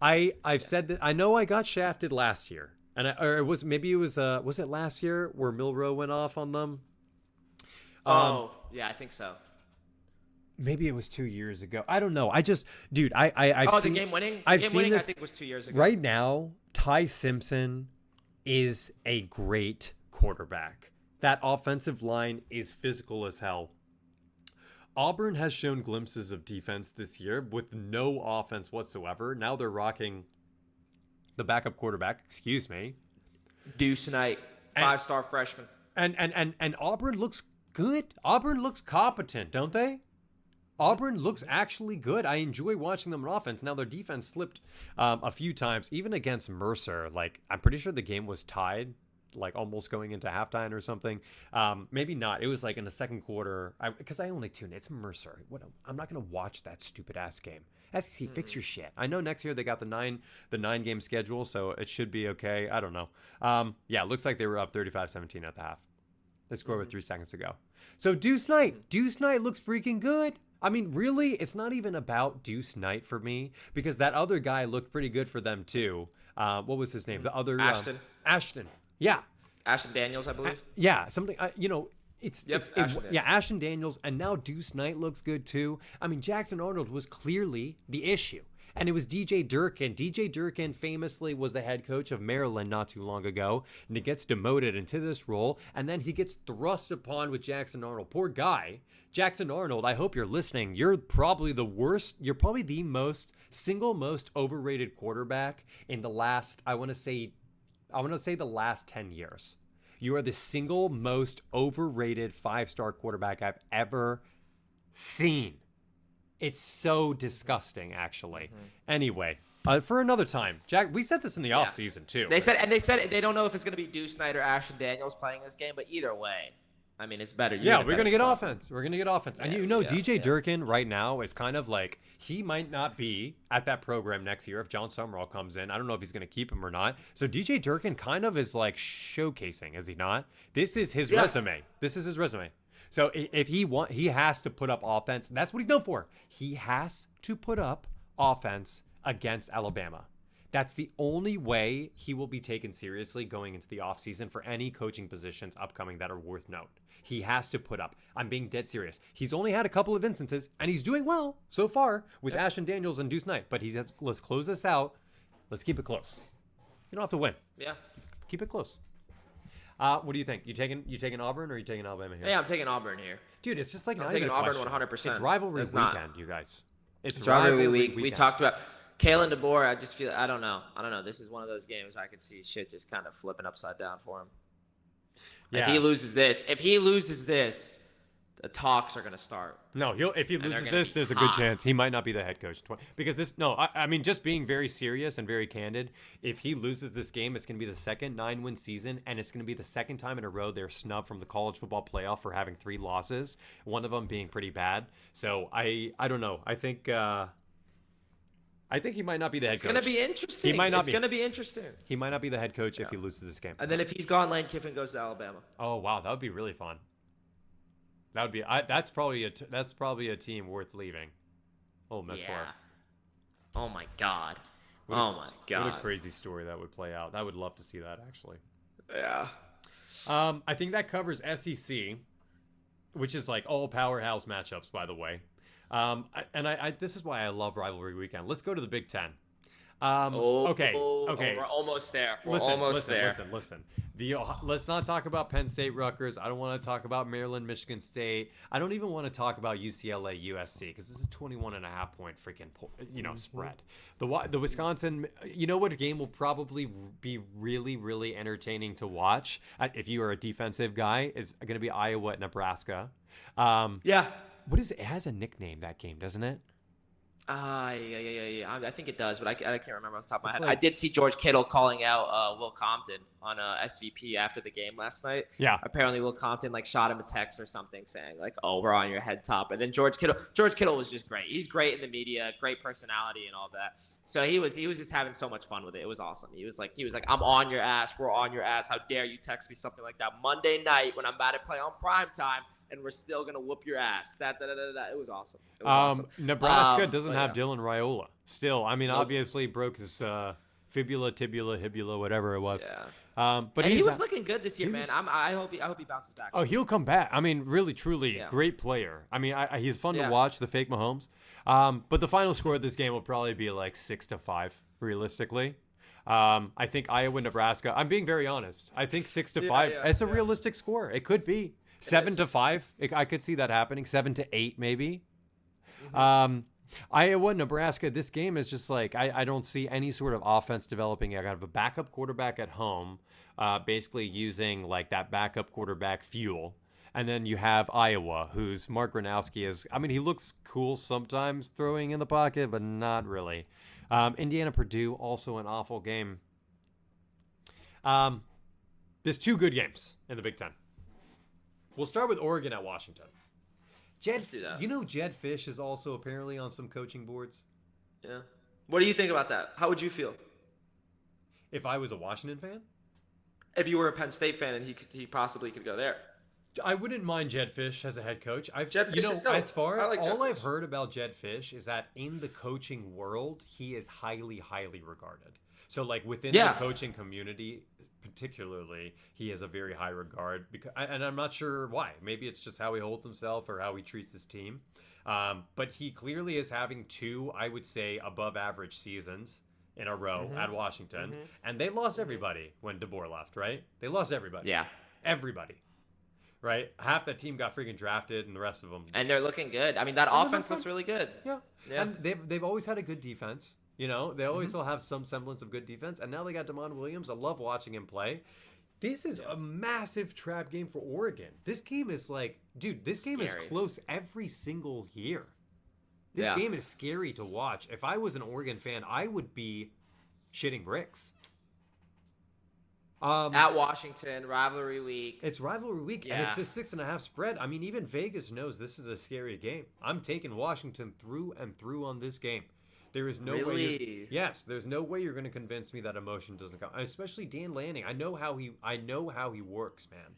I've said that. I know I got shafted last year. And was it last year where Milroe went off on them? Yeah, I think so. Maybe it was 2 years ago. I don't know. I've seen the game winning. I've game seen winning, this. I think was 2 years ago. Right now, Ty Simpson is a great quarterback. That offensive line is physical as hell. Auburn has shown glimpses of defense this year with no offense whatsoever. Now they're rocking the backup quarterback, Deuce Knight, 5-star freshman. And Auburn looks good. Auburn looks competent, don't they? Auburn looks actually good. I enjoy watching them on offense. Now their defense slipped a few times, even against Mercer. Like, I'm pretty sure the game was tied, like almost going into halftime or something. Maybe not. It was like in the second quarter, because I only tuned. It's Mercer. I'm not gonna watch that stupid ass game. SEC, fix your shit. I know next year they got the nine game schedule, so it should be okay. I don't know. Yeah, it looks like they were up 35-17 at the half. They scored with 3 seconds to go. So Deuce Knight looks freaking good. I mean, really, it's not even about Deuce Knight for me, because that other guy looked pretty good for them too. What was his name? The other Ashton. Yeah. Ashton Daniels, I believe. Yeah, something. Ashton Daniels, and now Deuce Knight looks good too. I mean, Jackson Arnold was clearly the issue, and it was DJ Durkin. DJ Durkin famously was the head coach of Maryland not too long ago, and he gets demoted into this role, and then he gets thrust upon with Jackson Arnold. Poor guy. Jackson Arnold, I hope you're listening. You're probably the worst. You're probably the single most overrated quarterback in the last, I want to say the last 10 years. You are the single most overrated 5-star quarterback I've ever seen. It's so disgusting, actually. Anyway, for another time, Jack, we said this in the offseason too. They said they don't know if it's going to be Deuce Knight or Ashton Daniels playing this game, but either way, I mean, it's better. We're going to get offense. We're going to get offense. And DJ Durkin right now is kind of like, he might not be at that program next year if John Summerall comes in. I don't know if he's going to keep him or not. So DJ Durkin kind of is like showcasing, is he not? This is his resume. This is his resume. So if he has to put up offense. That's what he's known for. He has to put up offense against Alabama. That's the only way he will be taken seriously going into the offseason for any coaching positions upcoming that are worth note. He has to put up. I'm being dead serious. He's only had a couple of instances, and he's doing well so far with Ashton Daniels and Deuce Knight. But let's close this out. Let's keep it close. You don't have to win. Yeah. Keep it close. What do you think? You taking Auburn or are you taking Alabama here? Yeah, I'm taking Auburn here. Dude, it's just like I'm not taking even a Auburn question. 100%. It's rivalry weekend, you guys. It's rivalry week. We talked about Kalen DeBoer. I just feel I don't know. This is one of those games where I could see shit just kind of flipping upside down for him. Yeah. If he loses this, the talks are going to start. No, if he loses this, there's a good chance he might not be the head coach. Because I mean, just being very serious and very candid, if he loses this game, it's going to be the second 9-win season, and it's going to be the second time in a row they're snubbed from the college football playoff for having 3 losses, one of them being pretty bad. So I don't know. I think he might not be the head coach. It's going to be interesting. He might not It's going to be interesting. He might not be the head coach if he loses this game. And then if he's gone, Lane Kiffin goes to Alabama. Oh, wow. That would be really fun. That would be. That's probably a team worth leaving. Ole Miss for. Oh my God. What a crazy story that would play out. I would love to see that actually. Yeah. I think that covers SEC, which is like all powerhouse matchups, by the way. This is why I love rivalry weekend. Let's go to the Big Ten. Oh, Okay. we're almost there. Listen. Let's not talk about Penn State, Rutgers. I don't want to talk about Maryland, Michigan State. I don't even want to talk about UCLA, USC, because this is 21.5-point freaking spread. The Wisconsin, you know what game will probably be really, really entertaining to watch if you are a defensive guy is going to be Iowa at Nebraska. Yeah. What is it? It has a nickname, that game, doesn't it? Yeah. I think it does, but I can't remember off the top of my head. Like, I did see George Kittle calling out Will Compton on SVP after the game last night. Yeah. Apparently, Will Compton shot him a text or something saying "Oh, we're on your head top." And then George Kittle was just great. He's great in the media, great personality, and all that. So he was just having so much fun with it. It was awesome. He was like, "I'm on your ass. We're on your ass. How dare you text me something like that Monday night when I'm about to play on prime time." And we're still gonna whoop your ass. It was awesome. Nebraska doesn't have Dylan Raiola. Still, I mean, Nope. obviously broke his fibula, tibula, hibula, whatever it was. Yeah. But he was looking good this year, man. I hope he bounces back. Oh, he'll come back. I mean, really, truly, Yeah. great player. I mean, he's fun to Yeah. watch. The fake Mahomes. But the final score of this game will probably be like 6-5, realistically. I think Iowa, Nebraska. I'm being very honest. I think 6-5. It's a realistic score. It could be. 7-5, I could see that happening. 7-8, maybe. Iowa, Nebraska. This game is just like I don't see any sort of offense developing. I have a backup quarterback at home, basically using like that backup quarterback fuel. And then you have Iowa, who's Mark Gronowski is. I mean, he looks cool sometimes throwing in the pocket, but not really. Indiana, Purdue, also an awful game. There's two good games in the Big Ten. We'll start with Oregon at Washington. Let's do that. You know Jed Fish is also apparently on some coaching boards? Yeah. What do you think about that? How would you feel If I was a Washington fan? if you were a Penn State fan and he possibly could go there? I wouldn't mind Jed Fish as a head coach. Jed Fish is dope. As far I like Jed all I've Fish. heard about Jed Fish is that in the coaching world, he is highly, highly regarded. So like within the coaching community, particularly, he has a very high regard and I'm not sure why. Maybe it's just how he holds himself or how he treats his team. But he clearly is having two, I would say, above average seasons in a row at Washington. And they lost everybody when DeBoer left, right? They lost everybody. Yeah. Everybody. Right? Half that team got freaking drafted and the rest of them. And they're looking good. I mean, that offense looks really good. Yeah. And they've always had a good defense. You know, they always still have some semblance of good defense. And now they got Damon Williams. I love watching him play. This is a massive trap game for Oregon. This game is like, dude, this game is close every single year. This game is scary to watch. If I was an Oregon fan, I would be shitting bricks. At Washington, rivalry week. It's rivalry week, and it's a 6.5 spread. I mean, even Vegas knows this is a scary game. I'm taking Washington through and through on this game. There is no way. Yes, there's no way you're going to convince me that emotion doesn't come. Especially Dan Lanning. I know how he works, man.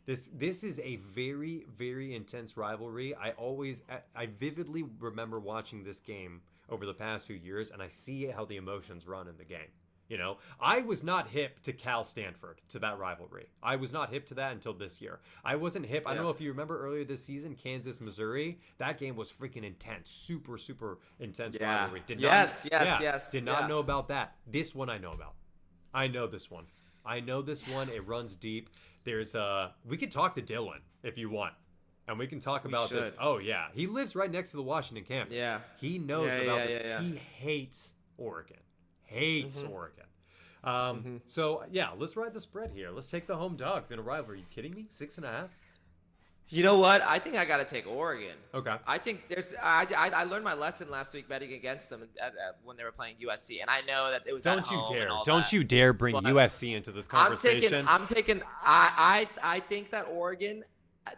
This is a very, very intense rivalry. I vividly remember watching this game over the past few years, and I see how the emotions run in the game. You know, I was not hip to Cal Stanford, to that rivalry. I was not hip to that until this year. I wasn't hip. I don't know if you remember earlier this season, Kansas, Missouri. That game was freaking intense. Super, super intense rivalry. Yes. Did not know about that. This one I know about. I know this one. It runs deep. We could talk to Dylan if you want. And we can talk about this. Oh, yeah. He lives right next to the Washington campus. Yeah. He knows about this. Yeah. He hates Oregon. Oregon. So, let's ride the spread here. Let's take the home dogs in a rivalry. Are you kidding me? 6.5? You know what? I think I got to take Oregon. Okay. I think I learned my lesson last week betting against them when they were playing USC, and I know that it was Don't you dare bring USC into this conversation. I think that Oregon,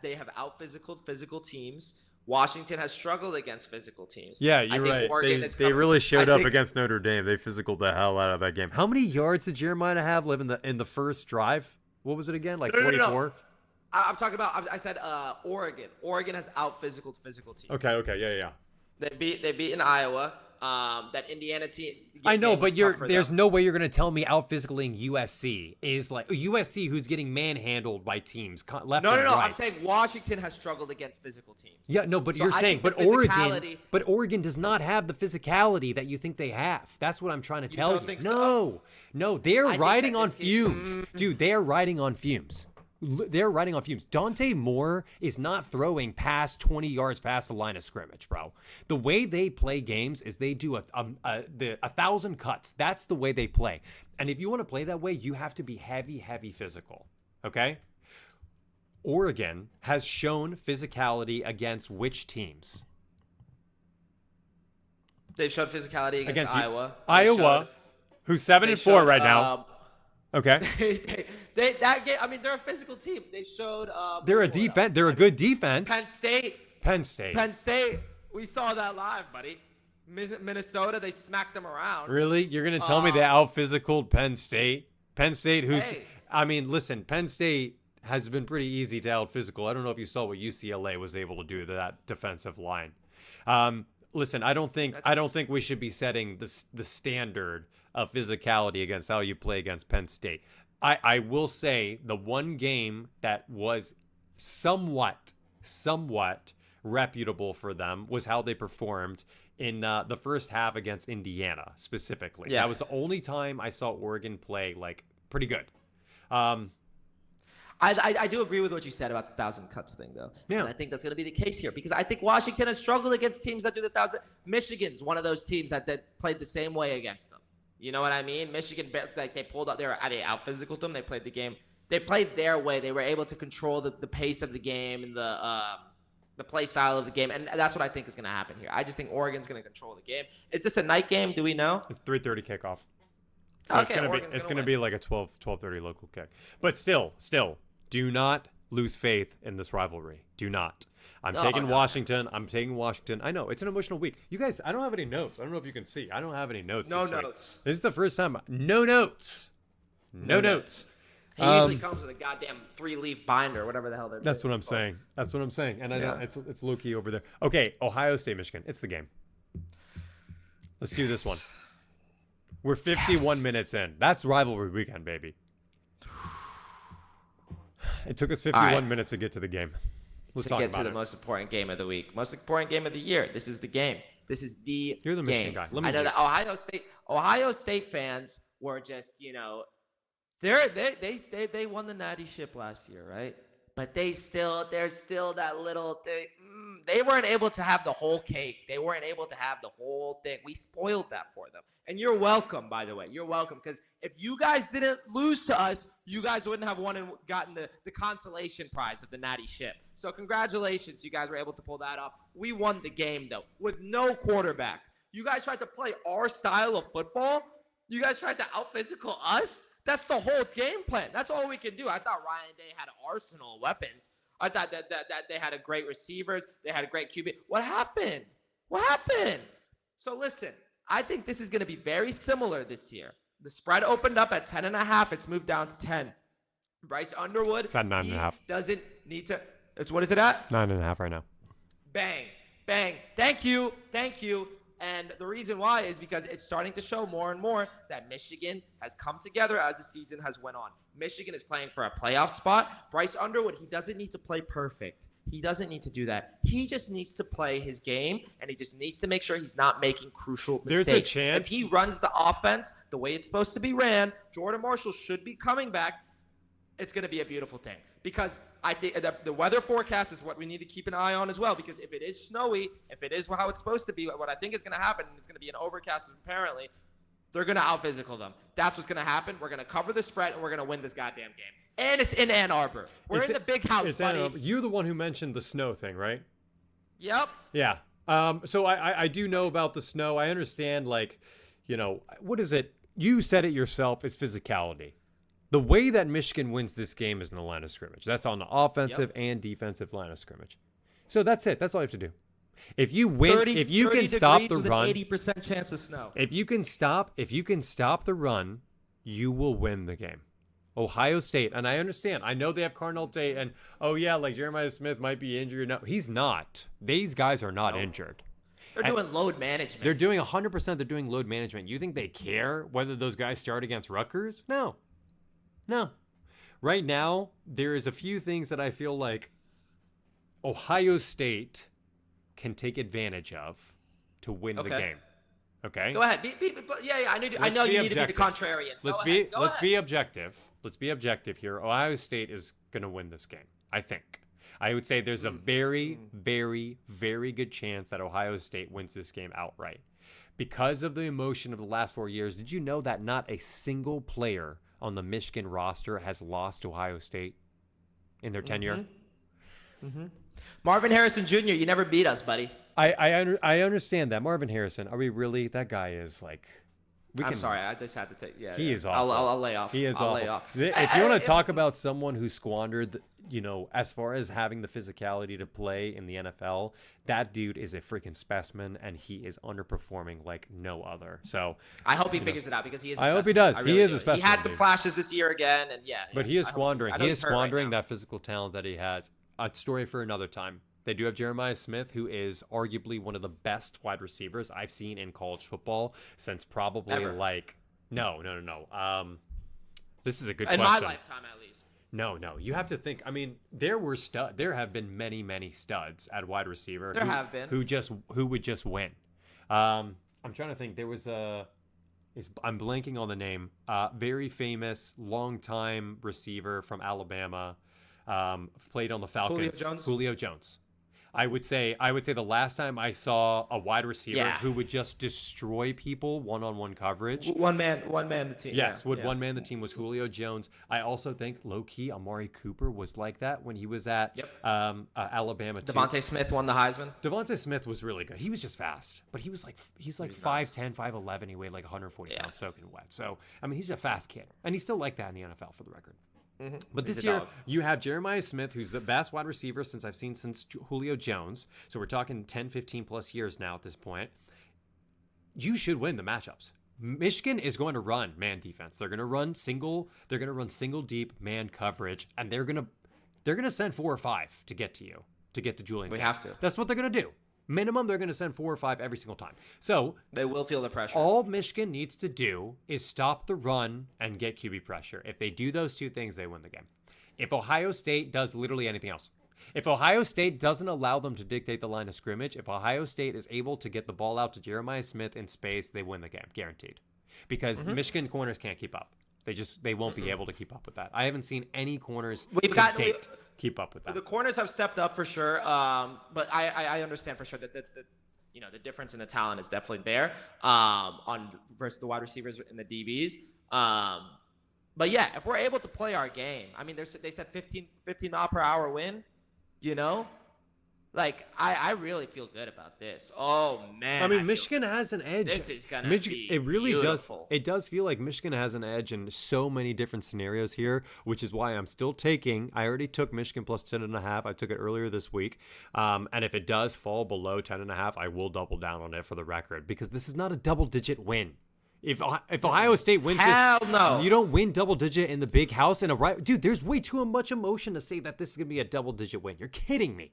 they have physical teams. Washington has struggled against physical teams. Yeah, you're right. They really showed up against Notre Dame. They physicaled the hell out of that game. How many yards did Jeremiah have in the first drive? What was it again? Like 44? No. I'm talking about. I said Oregon. Oregon has physical teams. Okay. Yeah. They've beaten Iowa. That Indiana team. I know, game was but tough for there's them. no way you're going to tell me out physicaling USC is like USC who's getting manhandled by teams left No, and right. I'm saying Washington has struggled against physical teams. Yeah, no, but So you're I saying, think but the Oregon, physicality- but Oregon does not have the physicality that you think they have. That's what I'm trying to tell don't you. think so? No, they're think riding that on this game- fumes, dude. They are riding on fumes. They're riding on fumes. Dante Moore is not throwing past 20 yards past the line of scrimmage, bro. The way they play games is they do 1,000 cuts. That's the way they play. And if you want to play that way, you have to be heavy physical. Okay? Oregon has shown physicality against which teams? They showed physicality against Iowa. Iowa, who's 7-4 right now. Okay. That game. I mean, they're a physical team. They showed. They're a defense. They're a good defense. Penn State. We saw that live, buddy. Minnesota. They smacked them around. Really? You're gonna tell me they out physicaled Penn State? Penn State, who's? Hey. I mean, listen. Penn State has been pretty easy to out physical. I don't know if you saw what UCLA was able to do to that defensive line. Listen, I don't think we should be setting the standard of physicality against how you play against Penn State. I will say the one game that was somewhat reputable for them was how they performed in the first half against Indiana specifically. Yeah. That was the only time I saw Oregon play like pretty good. I do agree with what you said about the 1,000 cuts thing, though. Yeah. And I think that's going to be the case here because I think Washington has struggled against teams that do the 1,000. Michigan's one of those teams that played the same way against them. You know what I mean? Michigan, like they pulled out, they out physical them. They played the game. They played their way. They were able to control the pace of the game and the play style of the game, and that's what I think is going to happen here. I just think Oregon's going to control the game. Is this a night game? Do we know? It's 3:30 kickoff. So Okay, it's gonna be like a 12:30 local kick. But still, do not lose faith in this rivalry. Do not. I'm taking Washington. I know it's an emotional week. You guys, I don't have any notes. I don't know if you can see. I don't have any notes. No this week. notes. This is the first time. No notes. No notes. He usually comes with a goddamn 3-leaf binder, whatever the hell they're doing. That's what I'm saying. That's what I'm saying. And I know it's low key over there. Okay, Ohio State, Michigan. It's the game. Let's do this one. We're 51 minutes in. That's rivalry weekend, baby. It took us 51 minutes to get to the game. Let's talk about the most important game of the week, most important game of the year. This is the game. This is the You're the game. Michigan guy. I know that Ohio State fans were just, they won the Natty Ship last year, right? But there's still that little thing. They weren't able to have the whole cake. They weren't able to have the whole thing. We spoiled that for them. And you're welcome, by the way. You're welcome. Because if you guys didn't lose to us, you guys wouldn't have won and gotten the consolation prize of the Natty Ship. So congratulations. You guys were able to pull that off. We won the game, though, with no quarterback. You guys tried to play our style of football. You guys tried to out-physical us. That's the whole game plan. That's all we can do. I thought Ryan Day had an arsenal of weapons. I thought that they had a great receivers. They had a great QB. What happened? So listen, I think this is going to be very similar this year. The spread opened up at 10.5. It's moved down to 10. Bryce Underwood. It's at 9.5. Doesn't need to. What is it at? 9.5 right now. Bang. Thank you. And the reason why is because it's starting to show more and more that Michigan has come together as the season has went on. Michigan is playing for a playoff spot. Bryce Underwood, he doesn't need to play perfect. He doesn't need to do that. He just needs to play his game, and he just needs to make sure he's not making crucial mistakes. There's a chance. If he runs the offense the way it's supposed to be ran, Jordan Marshall should be coming back. It's going to be a beautiful thing. Because I think the weather forecast is what we need to keep an eye on as well. Because if it is snowy, if it is how it's supposed to be, what I think is going to happen, and it's going to be an overcast apparently, they're going to out-physical them. That's what's going to happen. We're going to cover the spread, and we're going to win this goddamn game. And it's in Ann Arbor. We're in the big house, buddy. You're the one who mentioned the snow thing, right? Yep. Yeah. So I do know about the snow. I understand, what is it? You said it yourself. It's physicality. The way that Michigan wins this game is in the line of scrimmage. That's on the offensive and defensive line of scrimmage. So that's it. That's all you have to do. If you win, if you can stop the run, 80% chance of snow. If you can stop the run, you will win the game. Ohio State, and I understand. I know they have Cardinal Tate, and Jeremiah Smith might be injured. No, he's not. These guys are not injured. They're doing load management. They're doing 100%. They're doing load management. You think they care whether those guys start against Rutgers? No. Right now, there is a few things that I feel like Ohio State can take advantage of to win the game. Okay. Go ahead. I know you need to be the contrarian. Let's be objective. Let's be objective here. Ohio State is going to win this game, I think. I would say there's a very, very, very good chance that Ohio State wins this game outright. Because of the emotion of the last 4 years, did you know that not a single player on the Michigan roster has lost to Ohio State in their tenure? Marvin Harrison Jr., you never beat us, buddy. I understand that. Marvin Harrison, are we really? That guy is like... I'm sorry, I just had to take... Yeah, he is awful. I'll lay off. He is I'll awful. lay off. If you want to talk about someone who squandered, as far as having the physicality to play in the NFL, that dude is a freaking specimen, and he is underperforming like no other. So I hope he figures it out because he is a I specimen. hope he does. Really he is a specimen. He had some flashes this year again, and But he is squandering. He is squandering right that physical talent that he has. A story for another time. They do have Jeremiah Smith, who is arguably one of the best wide receivers I've seen in college football since probably Ever. No. This is a good in question. my lifetime, at least. No. You have to think. I mean, there have been many studs at wide receiver. Who would just win. I'm trying to think. There was I'm blanking on the name. Very famous, longtime receiver from Alabama. Played on the Falcons. Julio Jones. I would say the last time I saw a wide receiver who would just destroy people one-on-one coverage. One man the team. Yes, one man the team was Julio Jones. I also think low-key Amari Cooper was like that when he was at Alabama too. Devontae Smith won the Heisman. Devontae Smith was really good. He was just fast, but he's like 5'10", 5'11". He weighed like 140 pounds soaking wet. So, I mean, he's a fast kid, and he's still like that in the NFL for the record. But this year, you have Jeremiah Smith, who's the best wide receiver I've seen since Julio Jones. So we're talking 10, 15 plus years now at this point. You should win the matchups. Michigan is going to run man defense. They're going to run single. They're going to run single deep man coverage, and they're going to send 4 or 5 to get to you, to get to Julian. We have to. That's what they're going to do. Minimum, they're going to send 4 or 5 every single time. So they will feel the pressure. All Michigan needs to do is stop the run and get QB pressure. If they do those two things, they win the game. If Ohio State does literally anything else, if Ohio State doesn't allow them to dictate the line of scrimmage, if Ohio State is able to get the ball out to Jeremiah Smith in space, they win the game, guaranteed. Because Michigan corners can't keep up. They won't be able to keep up with that. I haven't seen any corners keep up with that. The corners have stepped up for sure, but I understand for sure that the difference in the talent is definitely there on versus the wide receivers and the DBs. But yeah, if we're able to play our game, I mean, they said 15 mile per hour win. Like, I really feel good about this. Oh, man. I mean, Michigan has an edge. This is going to be It really beautiful. does. It does feel like Michigan has an edge in so many different scenarios here, which is why I'm still I already took Michigan plus 10.5. I took it earlier this week. And if it does fall below 10.5, I will double down on it for the record, because this is not a double-digit win. If Ohio State wins no. You don't win double-digit in the big house. Dude, there's way too much emotion to say that this is going to be a double-digit win. You're kidding me.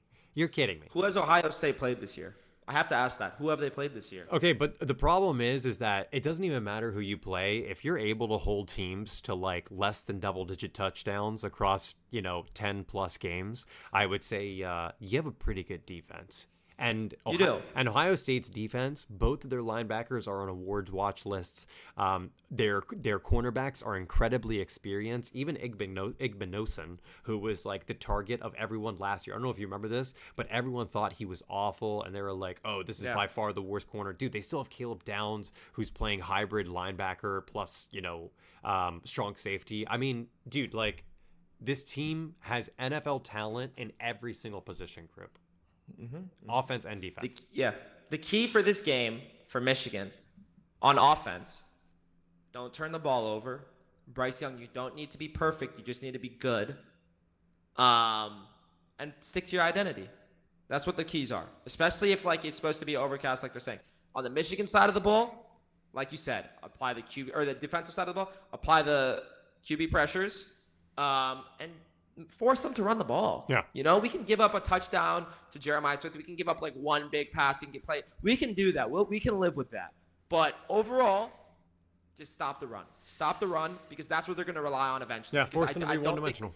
Who has Ohio State played this year? I have to ask that. Who have they played this year? Okay, but the problem is that it doesn't even matter who you play. If you're able to hold teams to like less than double-digit touchdowns across, 10 plus games, I would say you have a pretty good defense. And Ohio State's defense, both of their linebackers are on awards watch lists. Their cornerbacks are incredibly experienced. Even Igbinosun, who was like the target of everyone last year. I don't know if you remember this, but everyone thought he was awful, and they were like, "Oh, this is by far the worst corner." Dude, they still have Caleb Downs, who's playing hybrid linebacker plus strong safety. I mean, dude, like this team has NFL talent in every single position group. Offense and defense. The key for this game for Michigan on offense, don't turn the ball over. Bryce Young, you don't need to be perfect. You just need to be good. And stick to your identity. That's what the keys are, especially if it's supposed to be overcast like they're saying. On the Michigan side of the ball, like you said, apply the QB, or the defensive side of the ball, apply the QB pressures, and force them to run the ball. Yeah. You know, we can give up a touchdown to Jeremiah Smith. We can give up like one big passing play. We can do that. We can live with that. But overall, just stop the run. Stop the run because that's what they're going to rely on eventually. Yeah, force them to be one-dimensional.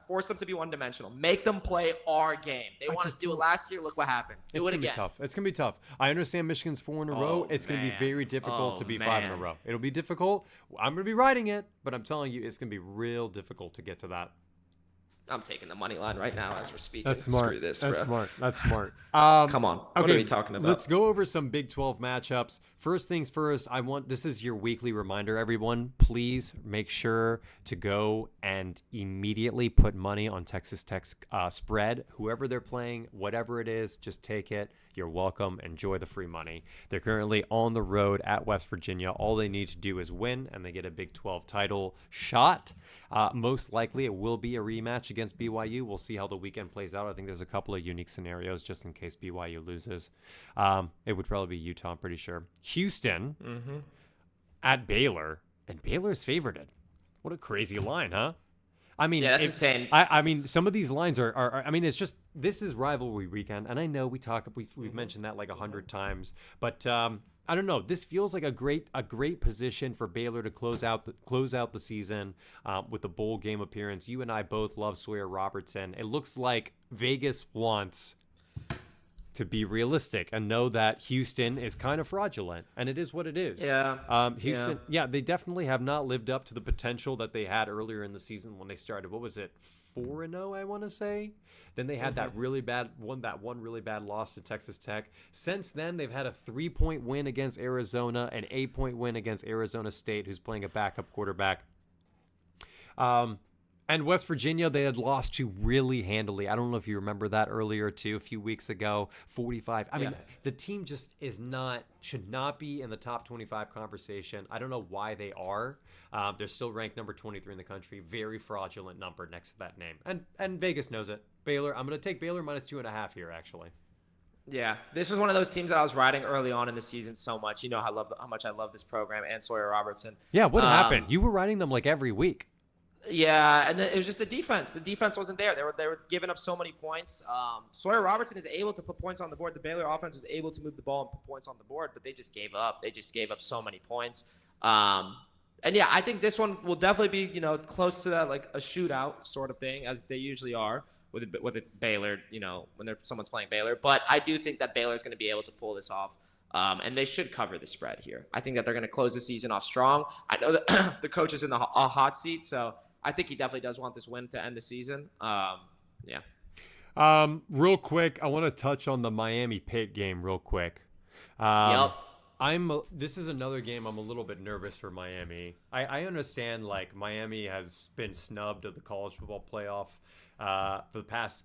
Force them to be one-dimensional. Make them play our game. They wanted to do it last year. Look what happened. Do it again. It's going to be tough. I understand Michigan's 4 in a row. It's going to be very difficult to be 5 in a row. It'll be difficult. I'm going to be riding it, but I'm telling you, it's going to be real difficult to get to that. I'm taking the money line right now as we're speaking. That's smart. Screw this, That's bro. smart. That's smart. Come on. What okay, are we talking about? Let's go over some Big 12 matchups. First things first, this is your weekly reminder, everyone. Please make sure to go and immediately put money on Texas Tech's spread. Whoever they're playing, whatever it is, just take it. You're welcome. Enjoy the free money. They're currently on the road at West Virginia. All they need to do is win, and they get a Big 12 title shot. Most likely, it will be a rematch against BYU. We'll see how the weekend plays out. I think there's a couple of unique scenarios just in case BYU loses. It would probably be Utah, I'm pretty sure. Houston at Baylor, and Baylor's favorited. What a crazy line, huh? I mean, that's insane. I mean, some of these lines are I mean, it's just, this is rivalry weekend, and I know we've mentioned that like 100 times, but I don't know. This feels like a great position for Baylor to close out the season with a bowl game appearance. You and I both love Sawyer Robertson. It looks like Vegas wants to be realistic and know that Houston is kind of fraudulent, and it is what it is. Yeah. Houston, they definitely have not lived up to the potential that they had earlier in the season when they started. What was it, 4-0? I want to say. Then they had that really bad loss to Texas Tech. Since then, they've had a 3-point win against Arizona, an 8-point win against Arizona State, who's playing a backup quarterback. And West Virginia, they had lost to really handily. I don't know if you remember that earlier, too, a few weeks ago, 45. I mean, the team just should not be in the top 25 conversation. I don't know why they are. They're still ranked number 23 in the country. Very fraudulent number next to that name. And Vegas knows it. Baylor, I'm going to take Baylor -2.5 here, actually. Yeah, this was one of those teams that I was riding early on in the season so much. You know how much I love this program and Sawyer Robertson. Yeah, what happened? You were riding them like every week. Yeah, and it was just the defense. The defense wasn't there. They were giving up so many points. Sawyer Robertson is able to put points on the board. The Baylor offense was able to move the ball and put points on the board, but they just gave up. They just gave up so many points. And yeah, I think this one will definitely be, close to that, like a shootout sort of thing, as they usually are with a Baylor, when someone's playing Baylor. But I do think that Baylor is going to be able to pull this off. And they should cover the spread here. I think that they're going to close the season off strong. I know that the coach is in a hot seat, so I think he definitely does want this win to end the season. Yeah. Real quick, I want to touch on the Miami-Pitt game real quick. Yep. This is another game I'm a little bit nervous for Miami. I understand, like, Miami has been snubbed of the college football playoff for the past,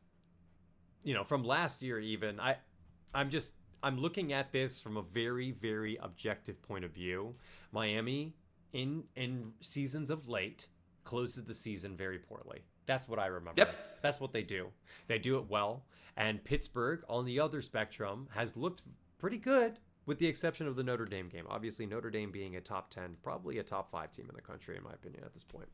from last year even. I'm looking at this from a very, very objective point of view. Miami, in seasons of late, closes the season very poorly. That's what I remember. Yep. That's what they do. They do it well. And Pittsburgh, on the other spectrum, has looked pretty good, with the exception of the Notre Dame game. Obviously, Notre Dame being a top 10, probably a top 5 team in the country, in my opinion, at this point.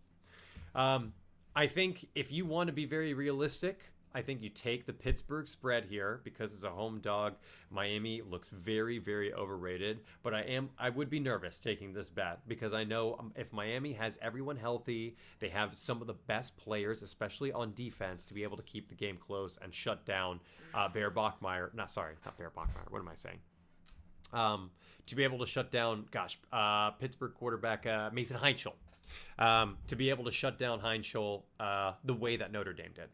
I think if you want to be very realistic, I think you take the Pittsburgh spread here because it's a home dog. Miami looks very, very overrated, but I would be nervous taking this bet because I know if Miami has everyone healthy, they have some of the best players, especially on defense, to be able to keep the game close and shut down Bear Bachmeier. Not Bear Bachmeier. What am I saying? To be able to shut down, Pittsburgh quarterback Mason Heinschel. To be able to shut down Heinschel the way that Notre Dame did.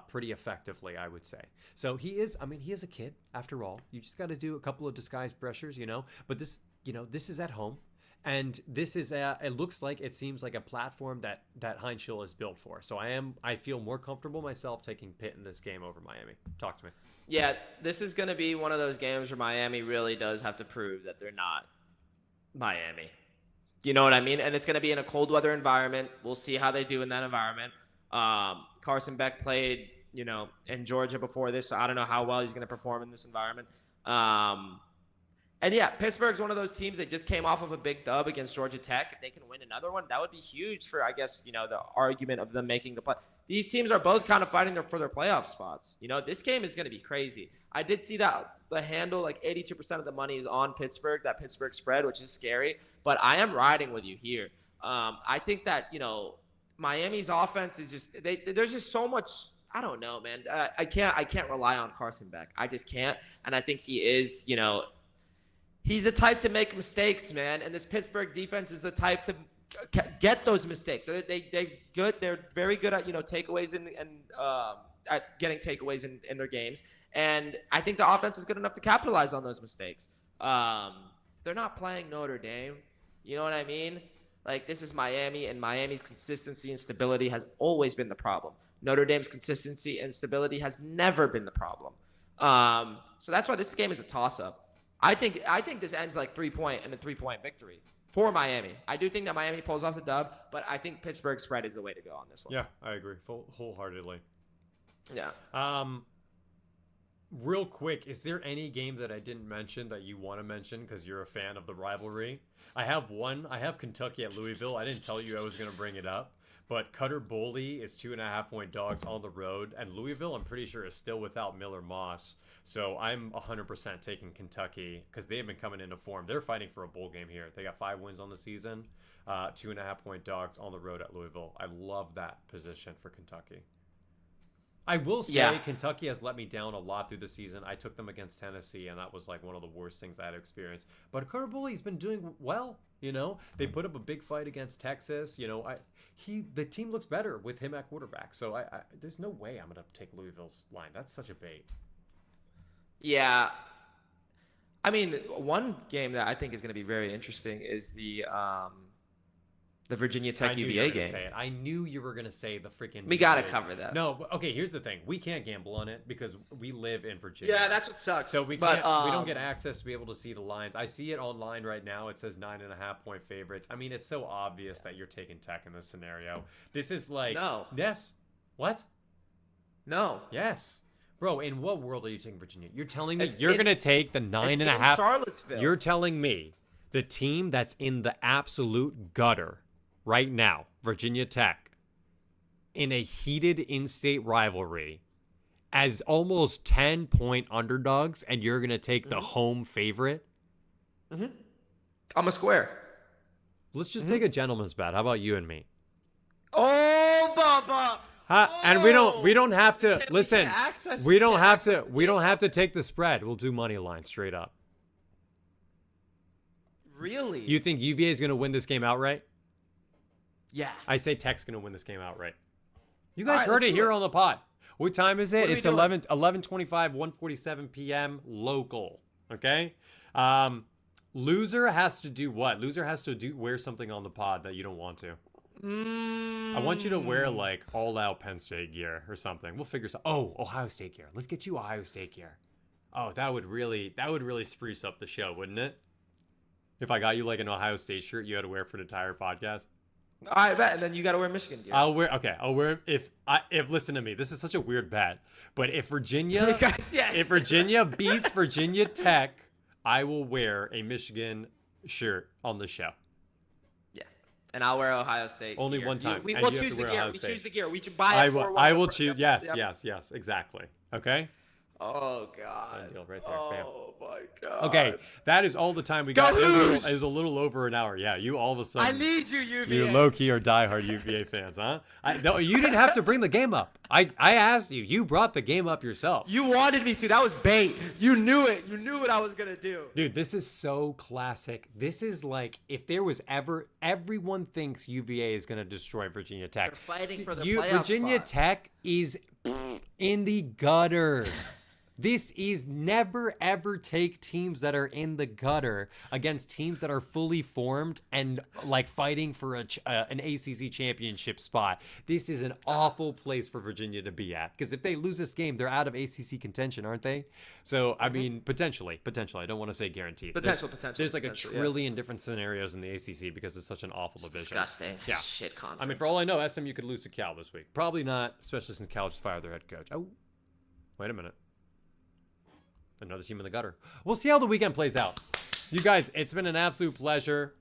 Pretty effectively, I would say. So he is a kid after all. You just got to do a couple of disguised pressures, but this is at home. And this is it seems like a platform that Heinschel is built for. So I feel more comfortable myself taking Pitt in this game over Miami. Talk to me. Yeah, this is going to be one of those games where Miami really does have to prove that they're not Miami. You know what I mean? And it's going to be in a cold weather environment. We'll see how they do in that environment. Carson Beck played, in Georgia before this, so I don't know how well he's going to perform in this environment. And yeah, Pittsburgh's one of those teams that just came off of a big dub against Georgia Tech. If they can win another one, that would be huge for, I guess, the argument of them making the play. these teams are both kind of fighting for their playoff spots. This game is going to be crazy. I did see that the handle, like 82% of the money is on Pittsburgh, that Pittsburgh spread, which is scary. But I am riding with you here. I think that, Miami's offense is just there's just so much. I don't know, man. I can't rely on Carson Beck. I just can't. And I think he is, he's the type to make mistakes, man. And this Pittsburgh defense is the type to get those mistakes. So they good. They're very good at takeaways and at getting takeaways in their games. And I think the offense is good enough to capitalize on those mistakes. They're not playing Notre Dame. You know what I mean? Like, this is Miami, and Miami's consistency and stability has always been the problem. Notre Dame's consistency and stability has never been the problem. So that's why this game is a toss-up. I think this ends like 3-point and a 3-point victory for Miami. I do think that Miami pulls off the dub, but I think Pittsburgh spread is the way to go on this one. Yeah, I agree wholeheartedly. Yeah. Real quick, is there any game that I didn't mention that you want to mention because you're a fan of the rivalry? I have one. I have Kentucky at Louisville. I didn't tell you I was going to bring it up, but Cutter Boley is 2.5-point dogs on the road, and Louisville, I'm pretty sure, is still without Miller Moss. So I'm 100% taking Kentucky because they have been coming into form. They're fighting for a bowl game here. They got 5 wins on the season, 2.5-point dogs on the road at Louisville. I love that position for Kentucky. I will say Kentucky has let me down a lot through the season. I took them against Tennessee, and that was like one of the worst things I had experienced. But Carter Bully's been doing well. They put up a big fight against Texas. The team looks better with him at quarterback. So I there's no way I'm gonna take Louisville's line. That's such a bait. Yeah. I mean, one game that I think is going to be very interesting is the Virginia Tech UVA game. I knew you were going to say the freaking We got to cover that. No, okay, here's the thing. We can't gamble on it because we live in Virginia. Yeah, that's what sucks. So we don't get access to be able to see the lines. I see it online right now. It says 9.5-point favorites. I mean, it's so obvious that you're taking Tech in this scenario. This is like... No. Yes. What? No. Yes. Bro, in what world are you taking Virginia? You're telling me you're going to take the 9.5... Charlottesville. You're telling me the team that's in the absolute gutter right now, Virginia Tech, in a heated in-state rivalry as almost 10-point underdogs, and you're going to take the home favorite? Mm-hmm. I'm a square. Let's just take a gentleman's bet. How about you and me? Oh, Bubba! And we don't have to listen. We don't have to take the spread. We'll do money line straight up. Really? You think UVA is going to win this game outright? Yeah. I say Tech's going to win this game outright. You guys heard it here on the pod. What time is it? It's 11:25, 1:47 p.m. local. Okay? Loser has to do what? Loser has to wear something on the pod that you don't want to. I want you to wear like all-out Penn State gear or something. We'll figure something. Oh, Ohio State gear. Let's get you Ohio State gear. Oh, that would really spruce up the show, wouldn't it? If I got you like an Ohio State shirt you had to wear for the entire podcast. I bet, and then you got to wear Michigan gear. I'll wear if listen to me. This is such a weird bet, but if Virginia beats Virginia Tech, I will wear a Michigan shirt on the show. Yeah, and I'll wear Ohio State. Only gear. one time. We'll choose the gear. We choose the gear. We should buy it. I will choose. Yes, exactly. Okay. Oh God. Right there. Oh my God. Okay, that is all the time we got. It was a little over an hour. Yeah, you all of a sudden. I need you, UVA. You low-key are diehard UVA fans, huh? No, you didn't have to bring the game up. I asked you. You brought the game up yourself. You wanted me to. That was bait. You knew it. You knew what I was gonna do. Dude, this is so classic. This is like if there was ever everyone thinks UVA is gonna destroy Virginia Tech. They're fighting for the playoff Virginia spot. Tech is in the gutter. This is never, ever take teams that are in the gutter against teams that are fully formed and like fighting for an ACC championship spot. This is an awful place for Virginia to be at because if they lose this game, they're out of ACC contention, aren't they? So, I mean, potentially. I don't want to say guaranteed. Potential. There's like a trillion different scenarios in the ACC because it's such an awful division. Disgusting. Yeah. Shit conference. I mean, for all I know, SMU could lose to Cal this week. Probably not, especially since Cal just fired their head coach. Oh, wait a minute. Another team in the gutter. We'll see how the weekend plays out. You guys, it's been an absolute pleasure.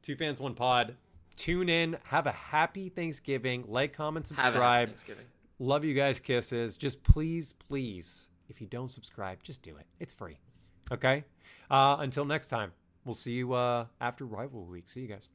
2 fans, 1 pod. Tune in. Have a happy Thanksgiving. Like, comment, Have a happy subscribe. Thanksgiving. Love you guys. Kisses. Just please, if you don't subscribe, just do it. It's free. Okay? Until next time, we'll see you after Rivalry Week. See you guys.